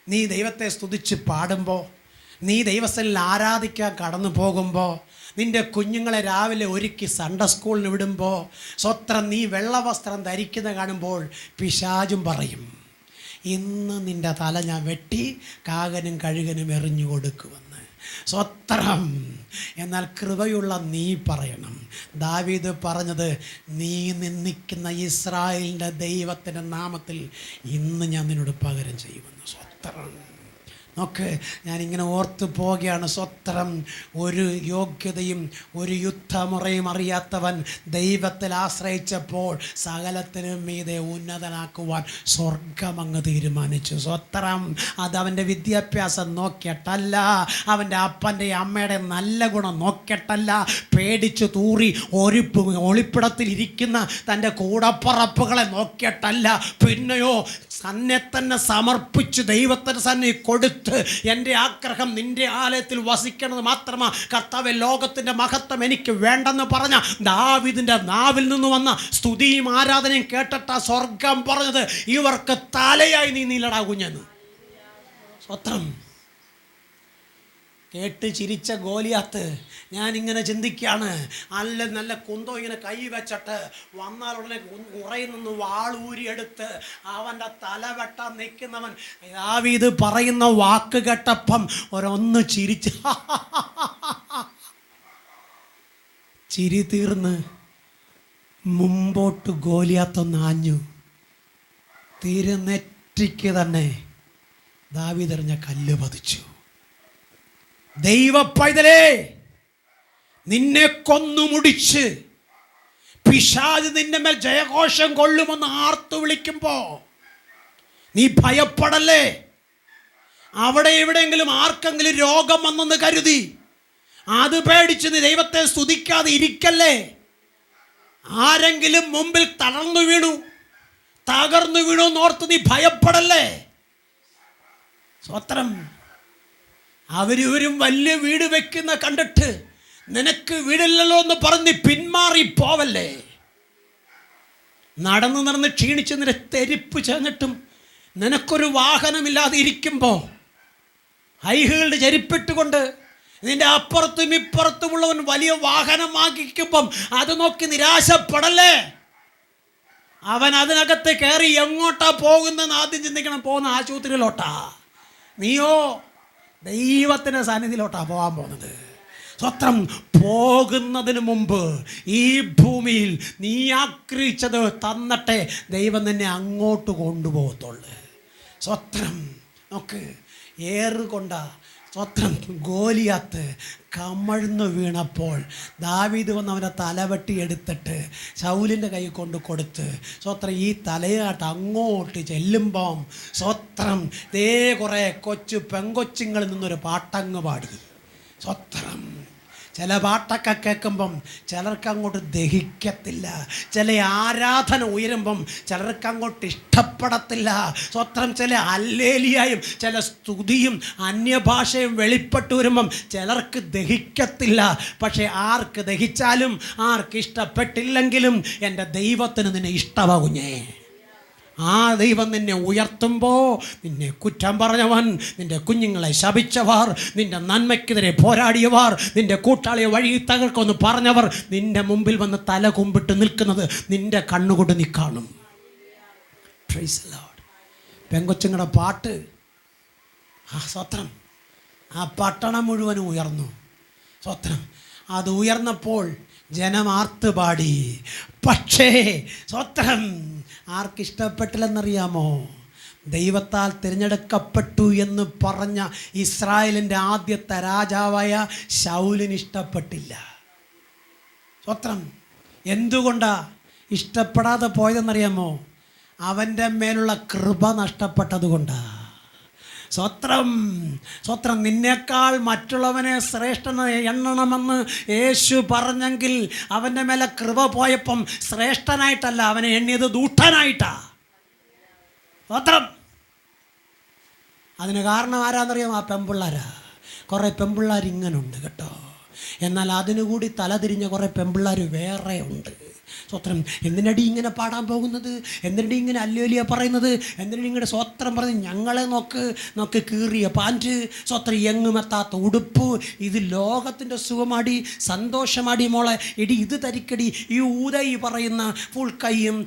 നീ ദൈവത്തെ സ്തുതിച്ച് പാടുമ്പോൾ, നീ ദൈവസ്ഥലിൽ ആരാധിക്കാൻ കടന്നു പോകുമ്പോൾ, നിൻ്റെ കുഞ്ഞുങ്ങളെ രാവിലെ ഒരുക്കി സൺഡേ സ്കൂളിന് വിടുമ്പോൾ, സ്വത്രം നീ വെള്ളവസ്ത്രം ധരിക്കുന്ന കാണുമ്പോൾ പിശാചും പറയും, ഇന്ന് നിൻ്റെ തല ഞാൻ വെട്ടി കാകനും കഴുകനും എറിഞ്ഞു കൊടുക്കുമെന്ന്. സ്വത്രം. എന്നാൽ കൃപയുള്ള നീ പറയണം, ദാവീദ് പറഞ്ഞത്, നീ നിന്ദിക്കുന്ന ഇസ്രായേലിൻ്റെ ദൈവത്തിൻ്റെ നാമത്തിൽ ഇന്ന് ഞാൻ നിന്നോട് പകരം ചെയ്യുമെന്ന്. സ്വത്രം. നോക്ക്, ഞാനിങ്ങനെ ഓർത്ത് പോകുകയാണ്. സ്വത്രം. ഒരു യോഗ്യതയും ഒരു യുദ്ധമുറയും അറിയാത്തവൻ ദൈവത്തിൽ ആശ്രയിച്ചപ്പോൾ സകലത്തിനും മീതെ ഉന്നതനാക്കുവാൻ സ്വർഗം അങ്ങ് തീരുമാനിച്ചു. സ്വത്രം. അതവൻ്റെ വിദ്യാഭ്യാസം നോക്കിയിട്ടല്ല, അവൻ്റെ അപ്പൻ്റെ അമ്മയുടെ നല്ല ഗുണം നോക്കിയിട്ടല്ല, പേടിച്ചു തൂറി ഒളിപ്പിടത്തിലിരിക്കുന്ന തൻ്റെ കൂടപ്പറപ്പുകളെ നോക്കിയിട്ടല്ല, പിന്നെയോ തന്നെ തന്നെ സമർപ്പിച്ച് ദൈവത്തിന് തന്നെ കൊടുത്ത്, എൻ്റെ ആഗ്രഹം നിൻ്റെ ആലയത്തിൽ വസിക്കണത് മാത്രമാ കർത്താവേ, ലോകത്തിൻ്റെ മഹത്വം എനിക്ക് വേണ്ടെന്ന് പറഞ്ഞ ദാവീദിൻ്റെ നാവിൽ നിന്ന് വന്ന സ്തുതിയും ആരാധനയും കേട്ടിട്ടാ സ്വർഗം പറഞ്ഞത്, ഇവർക്ക് തലയായി നീ നീലടാ കുഞ്ഞെന്ന്. സ്വത്രം. കേട്ട് ചിരിച്ച ഗോലിയാത്ത് ഞാനിങ്ങനെ ചിന്തിക്കുകയാണ്, നല്ല കുന്തോ ഇങ്ങനെ കൈ വെച്ചിട്ട് വന്നാൽ ഉടനെ ഉറയിൽ നിന്ന് വാളൂരിയെടുത്ത് അവൻ്റെ തല വെട്ടാൻ നിൽക്കുന്നവൻ ദാവീദ് പറയുന്ന വാക്ക് കേട്ടപ്പം ഒരൊന്ന് ചിരിച്ച് ചിരി തീർന്ന് മുമ്പോട്ട് ഗോലിയാത്തൊന്ന് ആഞ്ഞു. തിരുനെറ്റിക്ക് തന്നെ ദാവീദെറിഞ്ഞ കല്ല് പതിച്ചു. ദൈവ പൈതലേ, നിന്നെ കൊന്നു മുടിച്ച് പിശാച് നിന്റെ മേൽ ജയഘോഷം കൊള്ളുമെന്ന് ആർത്തു വിളിക്കുമ്പോ നീ ഭയപ്പെടല്ലേ. അവിടെ എവിടെയെങ്കിലും ആർക്കെങ്കിലും രോഗം വന്നെന്ന് കരുതി അത് പേടിച്ച് നീ ദൈവത്തെ സ്തുതിക്കാതെ ഇരിക്കല്ലേ. ആരെങ്കിലും മുമ്പിൽ തളർന്നു വീണു, തകർന്നു വീണു എന്നോർത്ത് നീ ഭയപ്പെടല്ലേ. സ്വത്രം. അവരിവരും വലിയ വീട് വെക്കുന്ന കണ്ടിട്ട് നിനക്ക് വീടില്ലല്ലോ എന്ന് പറഞ്ഞ് പിന്മാറി പോവല്ലേ. നടന്ന് ക്ഷീണിച്ച് നിന്റെ തെരിപ്പ് ചെന്നിട്ടും നിനക്കൊരു വാഹനമില്ലാതെ ഇരിക്കുമ്പോൾ ഹൈഹീൽഡ് ചെരിപ്പിട്ടുകൊണ്ട് നിന്റെ അപ്പുറത്തും ഇപ്പുറത്തുമുള്ളവൻ വലിയ വാഹനം വാങ്ങിക്കുമ്പം അത് നോക്കി നിരാശപ്പെടല്ലേ. അവൻ അതിനകത്ത് കയറി എങ്ങോട്ടാ പോകുന്നതെന്ന് ആദ്യം ചിന്തിക്കണം. പോകുന്ന ആശുപത്രിയിലോട്ടാ, നീയോ ദൈവത്തിൻ്റെ സാന്നിധ്യത്തിലോട്ടാ പോകാൻ പോകുന്നത്. സ്വത്രം. പോകുന്നതിന് മുമ്പ് ഈ ഭൂമിയിൽ നീ ആഗ്രഹിച്ചത് തന്നിട്ടേ ദൈവം നിന്നെ അങ്ങോട്ട് കൊണ്ടുപോകത്തുള്ളു. സ്വത്രം. നോക്ക്, ഏറുകൊണ്ട സ്വത്രം ഗോലിയാത്ത് കമഴ്ന്നു വീണപ്പോൾ ദാവീദ് വന്ന് അവൻ്റെ തലവെട്ടി എടുത്തിട്ട് ശൗലിൻ്റെ കൈ കൊണ്ട് കൊടുത്ത് സ്വത്രം ഈ തലയാട്ട് അങ്ങോട്ട് ചെല്ലുമ്പം സ്വത്രം ദേ കുറേ പെങ്കൊച്ചുങ്ങളിൽ നിന്നൊരു പാട്ടങ്ങ് പാടി. സ്വത്രം. ചില പാട്ടൊക്കെ കേൾക്കുമ്പം ചിലർക്ക് അങ്ങോട്ട് ദഹിക്കത്തില്ല. ചില ആരാധന ഉയരുമ്പം ചിലർക്ക് അങ്ങോട്ട് ഇഷ്ടപ്പെടത്തില്ല. സ്വത്രം. ചില ഹല്ലേലൂയയും ചില സ്തുതിയും അന്യഭാഷയും വെളിപ്പെട്ട് വരുമ്പം ചിലർക്ക് ദഹിക്കത്തില്ല. പക്ഷേ ആർക്ക് ദഹിച്ചാലും ആർക്ക് ഇഷ്ടപ്പെട്ടില്ലെങ്കിലും എൻ്റെ ദൈവത്തിന് നിന്നെ ഇഷ്ടമാകുഞ്ഞേ. ആ ദൈവം നിന്നെ ഉയർത്തുമ്പോൾ നിന്നെ കുറ്റം പറഞ്ഞവൻ, നിൻ്റെ കുഞ്ഞുങ്ങളെ ശപിച്ചവർ, നിൻ്റെ നന്മയ്ക്കെതിരെ പോരാടിയവർ, നിൻ്റെ കൂട്ടാളിയെ വഴി തകർക്കൊന്ന് പറഞ്ഞവർ നിൻ്റെ മുമ്പിൽ വന്ന് തല കുമ്പിട്ട് നിൽക്കുന്നത് നിൻ്റെ കണ്ണുകൊണ്ട് നീ കാണും. Price the Lord. പെങ്കൊച്ചുങ്ങളുടെ പാട്ട്, സ്വത്രം. ആ പട്ടണം മുഴുവനും ഉയർന്നു. സ്വത്രം. അത് ഉയർന്നപ്പോൾ ജനം ആർത്തുപാടി. പക്ഷേ സ്വത്രം ആർക്കിഷ്ടപ്പെട്ടില്ലെന്നറിയാമോ? ദൈവത്താൽ തിരഞ്ഞെടുക്കപ്പെട്ടു എന്ന് പറഞ്ഞ ഇസ്രായേലിൻ്റെ ആദ്യത്തെ രാജാവായ ശൗലിന് ഇഷ്ടപ്പെട്ടില്ല. സ്വത്രം. എന്തുകൊണ്ടാ ഇഷ്ടപ്പെടാതെ പോയതെന്നറിയാമോ? അവൻ്റെ മേലുള്ള കൃപ നഷ്ടപ്പെട്ടത് കൊണ്ടാ. സ്വത്രം. സ്വത്രം. നിന്നേക്കാൾ മറ്റുള്ളവനെ ശ്രേഷ്ഠനെ എണ്ണണമെന്ന് യേശു പറഞ്ഞെങ്കിൽ അവൻ്റെ മേലെ കൃപ പോയപ്പം ശ്രേഷ്ഠനായിട്ടല്ല അവനെ എണ്ണിയത്, ദൂഷ്ടനായിട്ടാ. സ്വത്രം. അതിന് കാരണം ആരാന്നറിയാം? ആ പെമ്പിള്ളാരാ. കുറേ പെമ്പിള്ളാർ ഇങ്ങനുണ്ട് കേട്ടോ. എന്നാൽ അതിനുകൂടി തലതിരിഞ്ഞ കുറേ പെമ്പിള്ളാർ വേറെ ഉണ്ട്. സ്വത്രം. എന്തിനടി ഇങ്ങനെ പാടാൻ പോകുന്നത്? എന്തിനടി ഇങ്ങനെ ഹല്ലേലൂയ പറയുന്നത്? എന്തിനടി ഇങ്ങനെ സ്വത്രം പറഞ്ഞ് ഞങ്ങളെ നോക്ക് കീറിയ പാൻറ്റ്, സ്വത്രം എങ്ങുമെത്താത്ത ഉടുപ്പ്. ഇത് ലോകത്തിൻ്റെ സുഖമാടി, സന്തോഷമാടി മോളെ. എടി ഇത് തരിക്കടി. ഈ ഊതൈ പറയുന്ന ഫുൾ കൈയും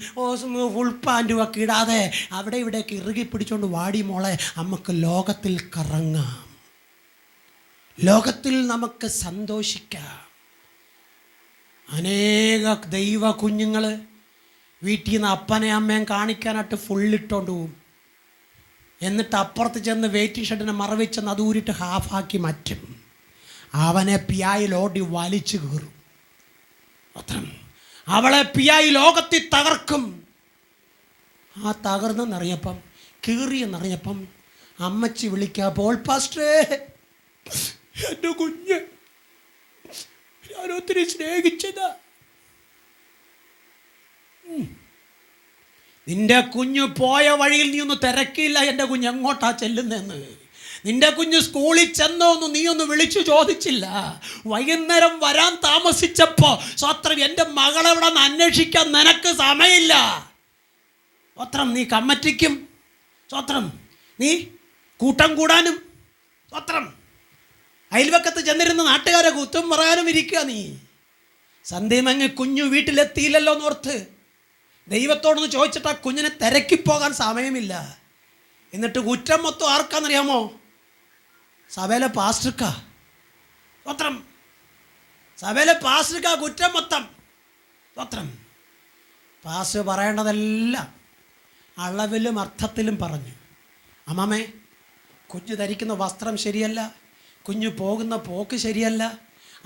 ഫുൾ പാൻറ്റും ഒക്കെ ഇടാതെ അവിടെ ഇവിടെയൊക്കെ ഇറുകി പിടിച്ചുകൊണ്ട് വാടി മോളെ. നമുക്ക് ലോകത്തിൽ കറങ്ങാം, ലോകത്തിൽ നമുക്ക് സന്തോഷിക്കാം. അനേക ദൈവ കുഞ്ഞുങ്ങൾ വീട്ടിൽ നിന്ന് അപ്പനെ അമ്മയും കാണിക്കാനായിട്ട് ഫുള്ളിട്ടോണ്ട് പോവും. എന്നിട്ട് അപ്പുറത്ത് ചെന്ന് വെയിറ്റിംഗ് ഷെഡിനെ മറവിച്ചെന്ന് അത് ഊരിട്ട് ഹാഫാക്കി മാറ്റും. അവനെ പിയായിൽ ഓടി വലിച്ചു കീറും. അത്ര അവളെ പിയായി ലോകത്തിൽ തകർക്കും. ആ തകർന്നെന്നറിയപ്പം, കീറിയെന്നറിയപ്പം അമ്മച്ചി വിളിക്കുക, പോൾ പാസ്റ്ററേ, എൻ്റെ കുഞ്ഞ് ഞാനൊത്തിരി സ്നേഹിച്ചതാ. നിന്റെ കുഞ്ഞ് പോയ വഴിയിൽ നീ ഒന്ന് തിരക്കിയില്ല എൻ്റെ കുഞ്ഞ് എങ്ങോട്ടാ ചെല്ലുന്നതെന്ന്. നിന്റെ കുഞ്ഞ് സ്കൂളിൽ ചെന്നോ എന്ന് നീ ഒന്ന് വിളിച്ചു ചോദിച്ചില്ല. വൈകുന്നേരം വരാൻ താമസിച്ചപ്പോൾ സ്വത്രം എൻ്റെ മകളെവിടെ നിന്ന് അന്വേഷിക്കാൻ നിനക്ക് സമയമില്ല. സ്വത്രം. നീ കമ്മറ്റിക്കും, സ്വത്രം. നീ കൂട്ടം കൂടാനും, സ്വത്രം. അയൽവക്കത്ത് ചെന്നിരുന്ന് നാട്ടുകാരെ കുത്തും പറയാനും ഇരിക്കുക നീ. സന്ധ്യമങ്ങ് കുഞ്ഞു വീട്ടിലെത്തിയില്ലല്ലോ എന്നോർത്ത് ദൈവത്തോടൊന്ന് ചോദിച്ചിട്ട് ആ കുഞ്ഞിനെ തിരക്കിപ്പോകാൻ സമയമില്ല. എന്നിട്ട് കുറ്റം മൊത്തം ആർക്കാന്നറിയാമോ? സഭയിലെ പാസ്റ്റർക്കാ. സ്വത്രം. സഭയിലെ പാസ്റ്റർക്കാ കുറ്റം മൊത്തം. സ്വത്രം. പാസ് പറയേണ്ടതെല്ലാം അളവിലും അർത്ഥത്തിലും പറഞ്ഞു. അമ്മാമേ, കുഞ്ഞ് ധരിക്കുന്ന വസ്ത്രം ശരിയല്ല, കുഞ്ഞ് പോകുന്ന പോക്ക് ശരിയല്ല,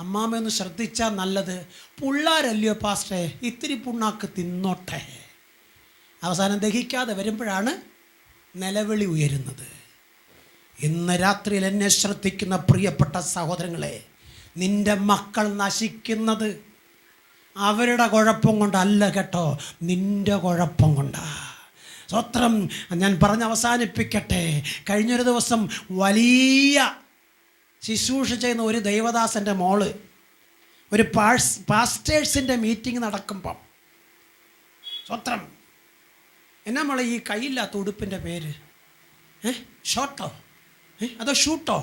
അമ്മാമ ഒന്ന് ശ്രദ്ധിച്ചാൽ നല്ലത്. പിള്ളേരല്ലയോ പാസ്റ്റേ, ഇത്തിരി പുണ്ണാക്ക് തിന്നോട്ടെ. അവസാനം ദഹിക്കാതെ വരുമ്പോഴാണ് നിലവിളി ഉയരുന്നത്. ഇന്ന് രാത്രിയിൽ എന്നെ ശ്രദ്ധിക്കുന്ന പ്രിയപ്പെട്ട സഹോദരങ്ങളെ, നിൻ്റെ മക്കൾ നശിക്കുന്നത് അവരുടെ കുഴപ്പം കൊണ്ടല്ല കേട്ടോ, നിൻ്റെ കുഴപ്പം കൊണ്ടാ. സ്വത്രം. ഞാൻ പറഞ്ഞ് അവസാനിപ്പിക്കട്ടെ. കഴിഞ്ഞൊരു ദിവസം വലിയ ശുശ്രൂഷ ചെയ്യുന്ന ഒരു ദൈവദാസൻ്റെ മോള് ഒരു പാസ്റ്റേഴ്സിൻ്റെ മീറ്റിംഗ് നടക്കുമ്പം, സ്വത്രം, എന്നാ മോളെ ഈ കയ്യില്ലാത്ത ഉടുപ്പിൻ്റെ പേര്? ഷോട്ടോ അതോ ഷൂട്ടോ?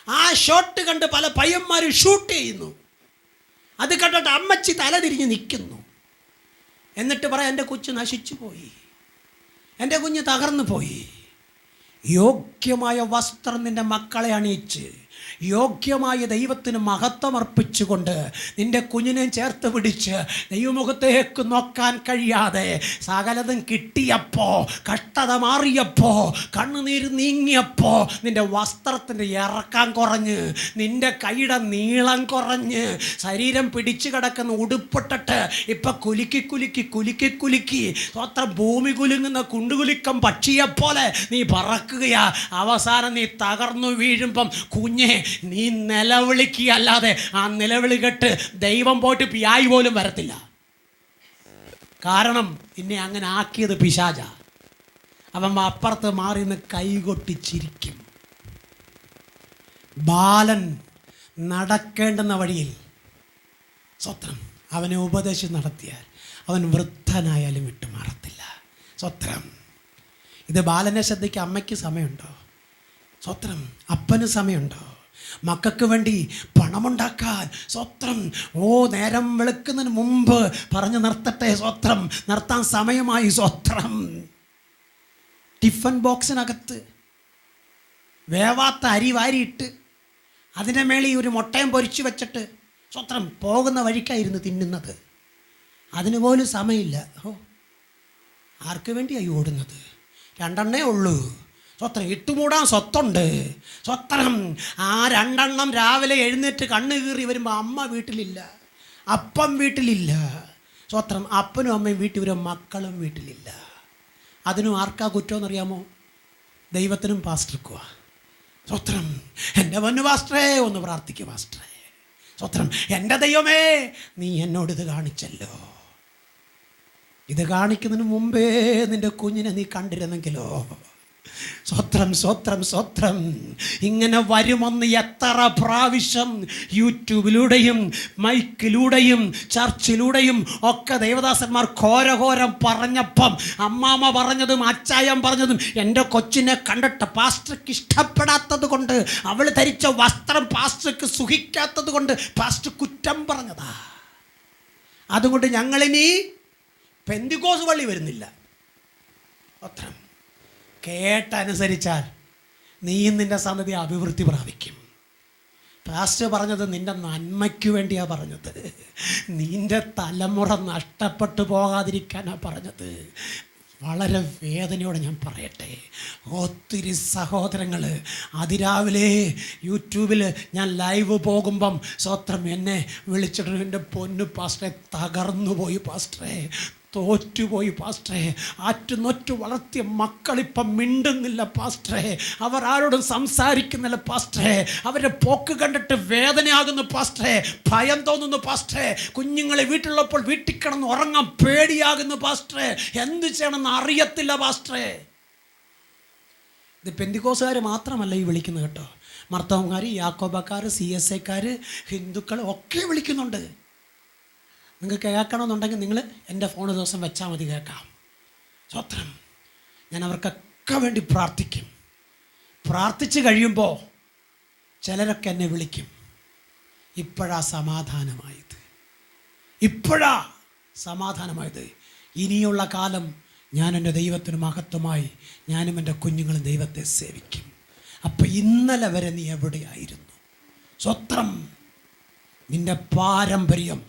ആ ഷോട്ട് കണ്ട് പല പയ്യന്മാരും ഷൂട്ട് ചെയ്യുന്നു. അത് കണ്ടിട്ട് അമ്മച്ചി തല തിരിഞ്ഞ് നിൽക്കുന്നു. എന്നിട്ട് പറയാം, എൻ്റെ കൊച്ചു നശിച്ചു പോയി, എൻ്റെ കുഞ്ഞ് തകർന്നു പോയി. യോഗ്യമായ വസ്ത്രം നിൻ്റെ മക്കളെ അണിയിച്ച് യോഗ്യമായ ദൈവത്തിന് മഹത്വം അർപ്പിച്ചുകൊണ്ട് നിൻ്റെ കുഞ്ഞിനെ ചേർത്ത് പിടിച്ച് ദൈവമുഖത്തേക്ക് നോക്കാൻ കഴിയാതെ സകലതും കിട്ടിയപ്പോൾ, കഷ്ടത മാറിയപ്പോൾ, കണ്ണുനീര് നീങ്ങിയപ്പോൾ നിൻ്റെ വസ്ത്രത്തിൻ്റെ ഇറക്കം കുറഞ്ഞ്, നിൻ്റെ കൈയുടെ നീളം കുറഞ്ഞ്, ശരീരം പിടിച്ചു കിടക്കുന്ന ഉടുപ്പിട്ടിട്ട് ഇപ്പം കുലുക്കി സ്വത്രം ഭൂമി കുലുങ്ങുന്ന കുണ്ടുകുലുക്കം പക്ഷിയെപ്പോലെ നീ പറക്കുകയാ. അവസാനം നീ തകർന്നു വീഴുമ്പം കുഞ്ഞെ നീ നിലവിളിക്കുകയല്ലാതെ ആ നിലവിളി കേട്ട് ദൈവം പോയിട്ട് പിയായി പോലും വരത്തില്ല. കാരണം നിന്നെ അങ്ങനെ ആക്കിയത് പിശാച. അവൻ അപ്പുറത്ത് മാറി നിന്ന് കൈകൊട്ടിച്ചിരിക്കും. ബാലൻ നടക്കേണ്ടുന്ന വഴിയിൽ സ്വത്രം അവനെ ഉപദേശം നടത്തിയാൽ അവൻ വൃദ്ധനായാലും വിട്ടുമാറത്തില്ല. സ്വത്രം. ഇത് ബാലനെ ശ്രദ്ധിക്കാൻ അമ്മയ്ക്ക് സമയമുണ്ടോ? സ്വത്രം. അപ്പന് സമയമുണ്ടോ? മക്കൾക്ക് വേണ്ടി പണമുണ്ടാക്കാൻ സ്വത്രം. നേരം വെളുക്കുന്നതിന് മുമ്പ് പറഞ്ഞു നിർത്തട്ടെ, സ്വത്രം, നിർത്താൻ സമയമായി. സ്വത്രം. ടിഫൻ ബോക്സിനകത്ത് വേവാത്ത അരി വാരിയിട്ട് അതിൻ്റെ മേളിൽ ഒരു മുട്ടയും പൊരിച്ചു വെച്ചിട്ട് സ്വത്രം പോകുന്ന വഴിക്കായിരുന്നു തിന്നുന്നത്. അതിന് പോലും സമയമില്ല. ആർക്ക് വേണ്ടിയായി ഓടുന്നത്? 2 എണ്ണേ ഉള്ളൂ. സ്വത്രം. ഇട്ടുമൂടാൻ സ്വത്തുണ്ട്. സ്വത്രം. ആ 2 എണ്ണം രാവിലെ എഴുന്നേറ്റ് കണ്ണ് കീറി വരുമ്പോൾ അമ്മ വീട്ടിലില്ല, അപ്പം വീട്ടിലില്ല. സ്വത്രം. അപ്പനും അമ്മയും വീട്ടിൽ വരും, മക്കളും വീട്ടിലില്ല. അതിനും ആർക്കാ കുറ്റമെന്നറിയാമോ? ദൈവത്തിനും പാസ്റ്റർക്കുവാ. സ്വത്രം. എൻ്റെ പൊന്നു പാസ്റ്ററേ, ഒന്ന് പ്രാർത്ഥിക്കുക പാസ്റ്ററേ. സ്വത്രം. എൻ്റെ ദൈവമേ, നീ എന്നോടിത് കാണിച്ചല്ലോ. ഇത് കാണിക്കുന്നതിന് മുമ്പേ നിൻ്റെ കുഞ്ഞിനെ നീ കണ്ടിരുന്നെങ്കിലോ. സ്വത്രം, സ്വത്രം, സ്വത്രം. ഇങ്ങനെ വരുമെന്ന് എത്ര പ്രാവശ്യം യൂട്യൂബിലൂടെയും മൈക്കിലൂടെയും ചർച്ചിലൂടെയും ഒക്കെ ദേവദാസന്മാർ ഘോരഘോരം പറഞ്ഞപ്പം അമ്മാമ്മ പറഞ്ഞതും അച്ചായം പറഞ്ഞതും എൻ്റെ കൊച്ചിനെ കണ്ടിട്ട് പാസ്റ്റർക്ക് ഇഷ്ടപ്പെടാത്തത് കൊണ്ട്, അവൾ ധരിച്ച വസ്ത്രം പാസ്റ്റർക്ക് സുഖിക്കാത്തത് കൊണ്ട് പാസ്റ്റർ കുറ്റം പറഞ്ഞതാ. അതുകൊണ്ട് ഞങ്ങളിനി പെന്തിക്കോസ് പള്ളി വരുന്നില്ല. സ്വത്രം. കേട്ടനുസരിച്ചാൽ നീയും നിൻ്റെ സന്തതി അഭിവൃദ്ധി പ്രാപിക്കും. പാസ്റ്റർ പറഞ്ഞത് നിൻ്റെ നന്മയ്ക്ക് വേണ്ടിയാണ് പറഞ്ഞത്. നിൻ്റെ തലമുറ നഷ്ടപ്പെട്ടു പോകാതിരിക്കാനാണ് പറഞ്ഞത്. വളരെ വേദനയോടെ ഞാൻ പറയട്ടെ, ഒത്തിരി സഹോദരങ്ങൾ അതിരാവിലെ യൂട്യൂബിൽ ഞാൻ ലൈവ് പോകുമ്പം സ്വത്രം എന്നെ വിളിച്ചിട്ട്, എൻ്റെ പൊന്നു പാസ്റ്ററെ, തകർന്നു പോയി പാസ്റ്ററെ, തോറ്റുപോയി പാസ്റ്ററെ, ആറ്റുനൊറ്റു വളർത്തിയ മക്കളിപ്പം മിണ്ടുന്നില്ല പാസ്റ്ററെ, അവർ ആരോടും സംസാരിക്കുന്നില്ല പാസ്റ്ററെ, അവരുടെ പോക്ക് കണ്ടിട്ട് വേദനയാകുന്നു പാസ്റ്ററെ, ഭയം തോന്നുന്നു പാസ്റ്ററെ, കുഞ്ഞുങ്ങളെ വീട്ടിലുള്ളപ്പോൾ വീട്ടിൽ കിടന്ന് ഉറങ്ങാൻ പേടിയാകുന്നു പാസ്റ്ററെ, എന്ത് ചെയ്യണമെന്ന് അറിയത്തില്ല പാസ്റ്ററെ. ഇത് പെന്തിക്കോസുകാർ മാത്രമല്ല ഈ വിളിക്കുന്നത് കേട്ടോ. മർത്തോമാർ, യാക്കോബക്കാർ, CSAക്കാർ, ഹിന്ദുക്കൾ ഒക്കെ വിളിക്കുന്നുണ്ട്. നിങ്ങൾക്ക് കേൾക്കണമെന്നുണ്ടെങ്കിൽ നിങ്ങൾ എൻ്റെ ഫോൺ ദിവസം വെച്ചാൽ മതി, കേൾക്കാം. സ്വത്രം. ഞാൻ അവർക്കൊക്കെ വേണ്ടി പ്രാർത്ഥിക്കും. പ്രാർത്ഥിച്ച് കഴിയുമ്പോൾ ചിലരൊക്കെ എന്നെ വിളിക്കും, ഇപ്പോഴാ സമാധാനമായത്, ഇപ്പോഴാ സമാധാനമായത്. ഇനിയുള്ള കാലം ഞാൻ എൻ്റെ ദൈവത്തിന് മഹത്വമായി ഞാനും എൻ്റെ കുഞ്ഞുങ്ങളും ദൈവത്തെ സേവിക്കും. അപ്പം ഇന്നലെ വരെ നീ എവിടെയായിരുന്നു? സ്വത്രം. നിന്റെ പാരമ്പര്യം,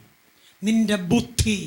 നിന്റെ ബുദ്ധി,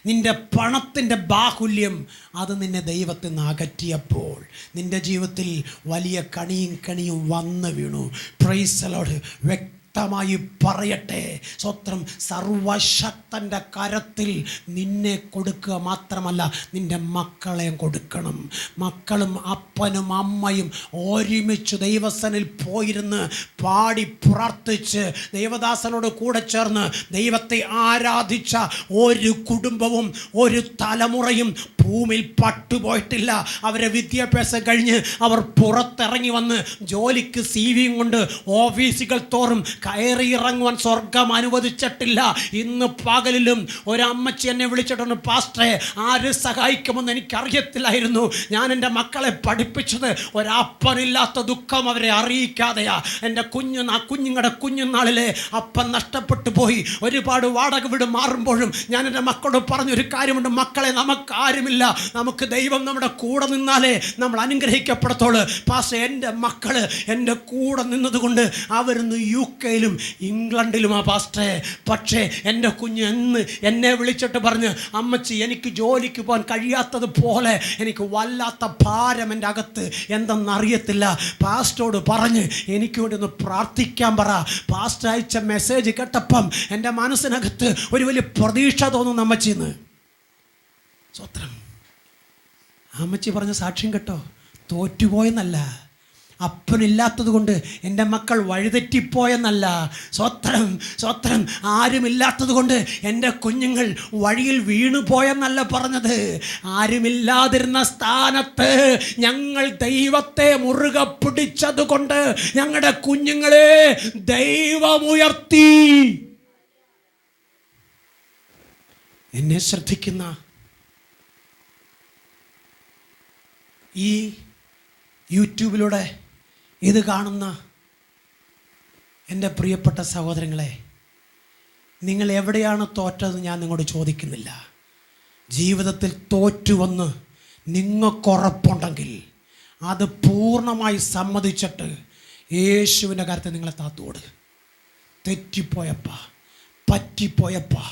നിന്റെ പണത്തിൻ്റെ ബാഹുല്യം അത് നിന്നെ ദൈവത്തിൽ നിന്ന് അകറ്റിയപ്പോൾ നിന്റെ ജീവിതത്തിൽ വലിയ കണിയും വന്നു വീണു. Price the Lord. വ്യക്തമായി പറയട്ടെ, സ്വത്രം സർവശക്തൻ്റെ കരത്തിൽ നിന്നെ കൊടുക്കുക മാത്രമല്ല, നിൻ്റെ മക്കളെയും കൊടുക്കണം. മക്കളും അപ്പനും അമ്മയും ഒരുമിച്ച് ദൈവസനിൽ പോയിരുന്ന് പാടി പ്രാർത്ഥിച്ച് ദൈവദാസനോട് കൂടെ ചേർന്ന് ദൈവത്തെ ആരാധിച്ച ഒരു കുടുംബവും ഒരു തലമുറയും ഭൂമിയിൽ പട്ടുപോയിട്ടില്ല. അവരെ വിദ്യാഭ്യാസം കഴിഞ്ഞ് അവർ പുറത്തിറങ്ങി വന്ന് ജോലിക്ക് CV കൊണ്ട് ഓഫീസുകൾ തോറും കയറി ഇറങ്ങുവാൻ സ്വർഗം അനുവദിച്ചിട്ടില്ല. ഇന്ന് പകലിലും ഒരമ്മച്ചി എന്നെ വിളിച്ചിട്ടുണ്ട്, പാസ്റ്ററെ ആര് സഹായിക്കുമെന്ന് എനിക്കറിയത്തില്ലായിരുന്നു. ഞാൻ എൻ്റെ മക്കളെ പഠിപ്പിച്ചത് ഒരപ്പനില്ലാത്ത ദുഃഖം അവരെ അറിയിക്കാതെയാ. എൻ്റെ കുഞ്ഞുങ്ങളുടെ കുഞ്ഞുനാളിലെ അപ്പൻ നഷ്ടപ്പെട്ടു പോയി. ഒരുപാട് വാടക വീട് മാറുമ്പോഴും ഞാൻ എൻ്റെ മക്കളോട് പറഞ്ഞൊരു കാര്യമുണ്ട്, മക്കളെ നമുക്കാരുമില്ല, നമുക്ക് ദൈവം നമ്മുടെ കൂടെ നിന്നാലേ നമ്മൾ അനുഗ്രഹിക്കപ്പെടത്തുള്ളൂ. പാസ്റ്റർ എൻ്റെ മക്കള് എൻ്റെ കൂടെ നിന്നതുകൊണ്ട് അവരിന്ന് UK ഇംഗ്ലണ്ടിലും പാസ്റ്ററെ. പക്ഷേ എൻ്റെ കുഞ്ഞ് എന്നെ വിളിച്ചിട്ട് പറഞ്ഞ്, അമ്മച്ചി എനിക്ക് ജോലിക്ക് പോകാൻ കഴിയാത്തത് പോലെ എനിക്ക് വല്ലാത്ത ഭാരം എൻ്റെ അകത്ത്, എന്തെന്നറിയത്തില്ല. പാസ്റ്ററോട് പറഞ്ഞ് എനിക്ക് വേണ്ടി ഒന്ന് പ്രാർത്ഥിക്കാൻ പറ. പാസ്റ്റർ അയച്ച മെസ്സേജ് കേട്ടപ്പം എൻ്റെ മനസ്സിനകത്ത് ഒരു വലിയ പ്രതീക്ഷ തോന്നുന്നു അമ്മച്ചിന്ന്. സ്വത്രം. അമ്മച്ചി പറഞ്ഞ സാക്ഷ്യം കേട്ടോ, തോറ്റുപോയെന്നല്ല, അപ്പനില്ലാത്തത് കൊണ്ട് എൻ്റെ മക്കൾ വഴിതെറ്റിപ്പോയെന്നല്ല. സ്വത്രം സ്വത്രം. ആരുമില്ലാത്തത് കൊണ്ട് എൻ്റെ കുഞ്ഞുങ്ങൾ വഴിയിൽ വീണുപോയെന്നല്ല പറഞ്ഞത്. ആരുമില്ലാതിരുന്ന സ്ഥാനത്ത് ഞങ്ങൾ ദൈവത്തെ മുറുകെ പിടിച്ചത് കൊണ്ട് ഞങ്ങളുടെ കുഞ്ഞുങ്ങളെ ദൈവമുയർത്തി. എന്നെ ശ്രദ്ധിക്കുന്ന ഈ യൂട്യൂബിലൂടെ ഇത് കാണുന്ന എൻ്റെ പ്രിയപ്പെട്ട സഹോദരങ്ങളെ, നിങ്ങൾ എവിടെയാണ് തോറ്റതെന്ന് ഞാൻ നിങ്ങളോട് ചോദിക്കുന്നില്ല. ജീവിതത്തിൽ തോറ്റുവന്ന് നിങ്ങൾക്കുറപ്പുണ്ടെങ്കിൽ അത് പൂർണ്ണമായി സമ്മതിച്ചിട്ട് യേശുവിൻ്റെ കാര്യത്തിൽ നിങ്ങളെ താത്തോട്. തെറ്റിപ്പോയപ്പാ, പറ്റിപ്പോയപ്പാ,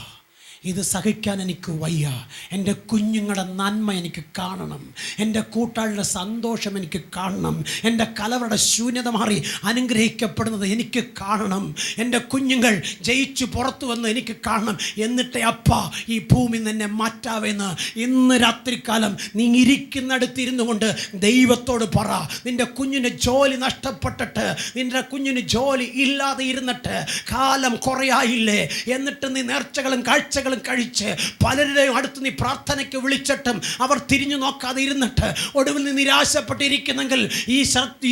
ഇത് സഹിക്കാൻ എനിക്ക് വയ്യ, എൻ്റെ കുഞ്ഞുങ്ങളുടെ നന്മ എനിക്ക് കാണണം, എൻ്റെ കൂട്ടാളിയുടെ സന്തോഷം എനിക്ക് കാണണം, എൻ്റെ കലവരുടെ ശൂന്യത മാറി അനുഗ്രഹിക്കപ്പെടുന്നത് എനിക്ക് കാണണം, എൻ്റെ കുഞ്ഞുങ്ങൾ ജയിച്ചു പുറത്തു വന്ന് എനിക്ക് കാണണം. എന്നിട്ടേ അപ്പാ ഈ ഭൂമി നിന്നെ മാറ്റാവെന്ന് ഇന്ന് രാത്രികാലം നീ ഇരിക്കുന്നിടത്തിരുന്നു കൊണ്ട് ദൈവത്തോട് പറ. നിൻ്റെ കുഞ്ഞിന് ജോലി നഷ്ടപ്പെട്ടിട്ട്, നിൻ്റെ കുഞ്ഞിന് ജോലി ഇല്ലാതെ ഇരുന്നിട്ട് കാലം കുറയായില്ലേ, എന്നിട്ട് നീ നേർച്ചകളും കാഴ്ചകളും കഴിച്ച് പലരുടെയും അടുത്ത് നീ പ്രാർത്ഥനയ്ക്ക് വിളിച്ചിട്ടും അവർ തിരിഞ്ഞു നോക്കാതെ ഇരുന്നിട്ട് ഒടുവിൽ നീ നിരാശപ്പെട്ടിരിക്കുന്നെങ്കിൽ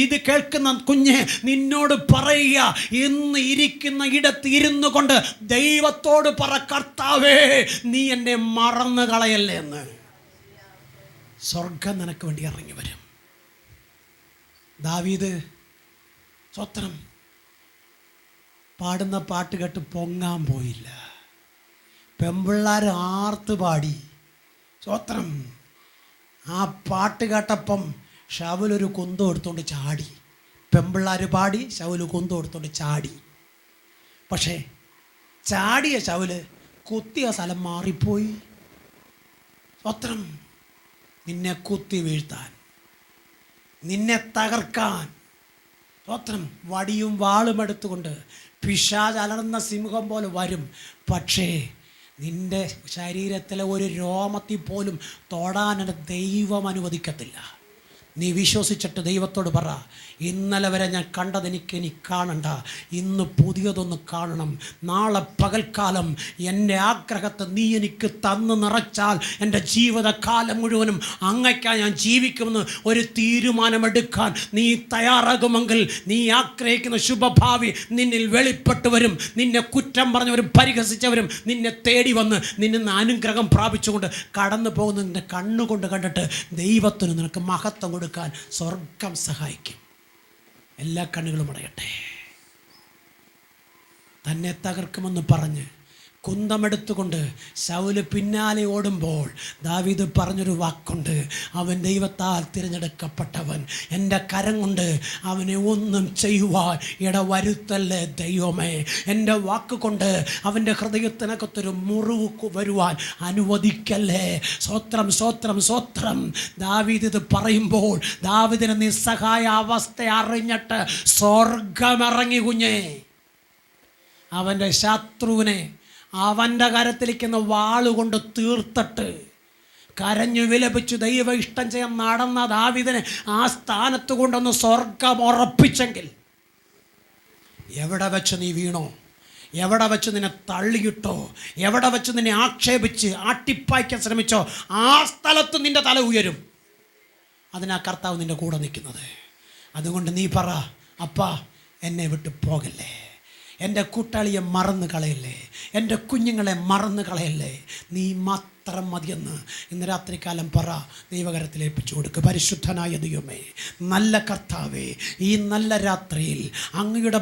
ഇത് കേൾക്കുന്ന കുഞ്ഞ് നിന്നോട് പറയുക, ഇന്ന് ഇരിക്കുന്ന ഇടത്ത് ഇരുന്നു കൊണ്ട് ദൈവത്തോട് പറ, കർത്താവേ നീ എന്നെ മറന്നു കളയല്ലേ എന്ന്. സ്വർഗം നിനക്ക് വേണ്ടി ഇറങ്ങി വരും. ദാവീദ് സ്വത്രം പാടുന്ന പാട്ട് കേട്ട് പൊങ്ങാൻ പോയില്ല. പെമ്പിള്ളാർ ആർത്ത് പാടി. സ്വത്രം. ആ പാട്ട് കേട്ടപ്പം ശൗലൊരു കുന്തം എടുത്തുകൊണ്ട് ചാടി. പെമ്പിള്ളാർ പാടി, ശൗല് കുന്തം എടുത്തുകൊണ്ട് ചാടി. പക്ഷേ ചാടിയ ശൗല് കുത്തിയ സ്ഥലം മാറിപ്പോയി. സ്വത്രം. നിന്നെ കുത്തി വീഴ്ത്താൻ, നിന്നെ തകർക്കാൻ സ്വത്രം വടിയും വാളും എടുത്തുകൊണ്ട് പിശാച് അലർന്ന സിംഹം പോലെ വരും. പക്ഷേ നിൻ്റെ ശരീരത്തിലെ ഒരു രോമത്തിൽ പോലും തൊടാൻ ദൈവം അനുവദിക്കത്തില്ല. നീ വിശ്വസിച്ചിട്ട് ദൈവത്തോട് പറ, ഇന്നലെ വരെ ഞാൻ കണ്ടതെനിക്ക് ഇനി കാണണ്ട, ഇന്ന് പുതിയതൊന്ന് കാണണം. നാളെ പകൽക്കാലം എൻ്റെ ആഗ്രഹത്തെ നീ എനിക്ക് തന്നു നിറച്ചാൽ എൻ്റെ ജീവിതകാലം മുഴുവനും അങ്ങയ്ക്കായി ഞാൻ ജീവിക്കുമെന്ന് ഒരു തീരുമാനമെടുക്കാൻ നീ തയ്യാറാകുമെങ്കിൽ നീ ആഗ്രഹിക്കുന്ന ശുഭഭാവി നിന്നിൽ വെളിപ്പെട്ടു വരും. നിന്നെ കുറ്റം പറഞ്ഞവരും പരിഹസിച്ചവരും നിന്നെ തേടി വന്ന് നിന്നിൽ അനുഗ്രഹം പ്രാപിച്ചുകൊണ്ട് കടന്നു പോകുന്ന നിൻ്റെ കണ്ണുകൊണ്ട് കണ്ടിട്ട് ദൈവത്തിന് നിനക്ക് മഹത്വം കൊടുക്കാൻ സ്വർഗം സഹായിക്കും. എല്ലാ കണ്ണുകളും അടയട്ടെ. തന്നെ തകർക്കുമെന്ന് പറഞ്ഞ് കുന്തമെടുത്തുകൊണ്ട് ശൗല് പിന്നാലെ ഓടുമ്പോൾ ദാവീദ് പറഞ്ഞൊരു വാക്കുണ്ട്, അവൻ ദൈവത്താൽ തിരഞ്ഞെടുക്കപ്പെട്ടവൻ, എൻ്റെ കരം കൊണ്ട് അവനെ ഒന്നും ചെയ്യുവാൻ ഇടവരുത്തല്ലേ ദൈവമേ, എൻ്റെ വാക്കുകൊണ്ട് അവൻ്റെ ഹൃദയത്തിനകത്തൊരു മുറിവ് വരുവാൻ അനുവദിക്കല്ലേ. സ്വത്രം സ്വത്രം സ്വത്രം. ദാവീദ് ഇത് പറയുമ്പോൾ ദാവീദിന് നിസ്സഹായ അവസ്ഥ അറിഞ്ഞിട്ട് സ്വർഗമിറങ്ങി കുഞ്ഞേ. അവൻ്റെ ശത്രുവിനെ അവൻ്റെ കരത്തിലിരിക്കുന്ന വാളുകൊണ്ട് തീർത്തിട്ട് കരഞ്ഞു വിലപിച്ചു ദൈവ ഇഷ്ടം ചെയ്യാൻ നടന്ന ദാവീദിനെ ആ സ്ഥാനത്ത് കൊണ്ടൊന്ന് സ്വർഗം ഉറപ്പിച്ചെങ്കിൽ, എവിടെ വെച്ച് നീ വീണോ, എവിടെ വെച്ച് നിന്നെ തള്ളിയിട്ടോ, എവിടെ വെച്ച് നിന്നെ ആക്ഷേപിച്ച് ആട്ടിപ്പായ്ക്കാൻ ശ്രമിച്ചോ, ആ സ്ഥലത്ത് നിൻ്റെ തല ഉയരും. അതിനാ കർത്താവ് നിൻ്റെ കൂടെ നിൽക്കുന്നത്. അതുകൊണ്ട് നീ പറ, അപ്പാ എന്നെ വിട്ട് പോകല്ലേ, എൻ്റെ കൂട്ടാളിയെ മറന്നു കളയല്ലേ, എൻ്റെ കുഞ്ഞുങ്ങളെ മറന്നു കളയല്ലേ, നീ മാത്രം മതിയെന്ന് ഇന്ന് രാത്രികാലം പറ. ദൈവകരത്തിൽ ഏൽപ്പിച്ചു കൊടുക്കുക. പരിശുദ്ധനായ ദൈവമേ, നല്ല കർത്താവേ, ഈ നല്ല രാത്രിയിൽ അങ്ങയുടെ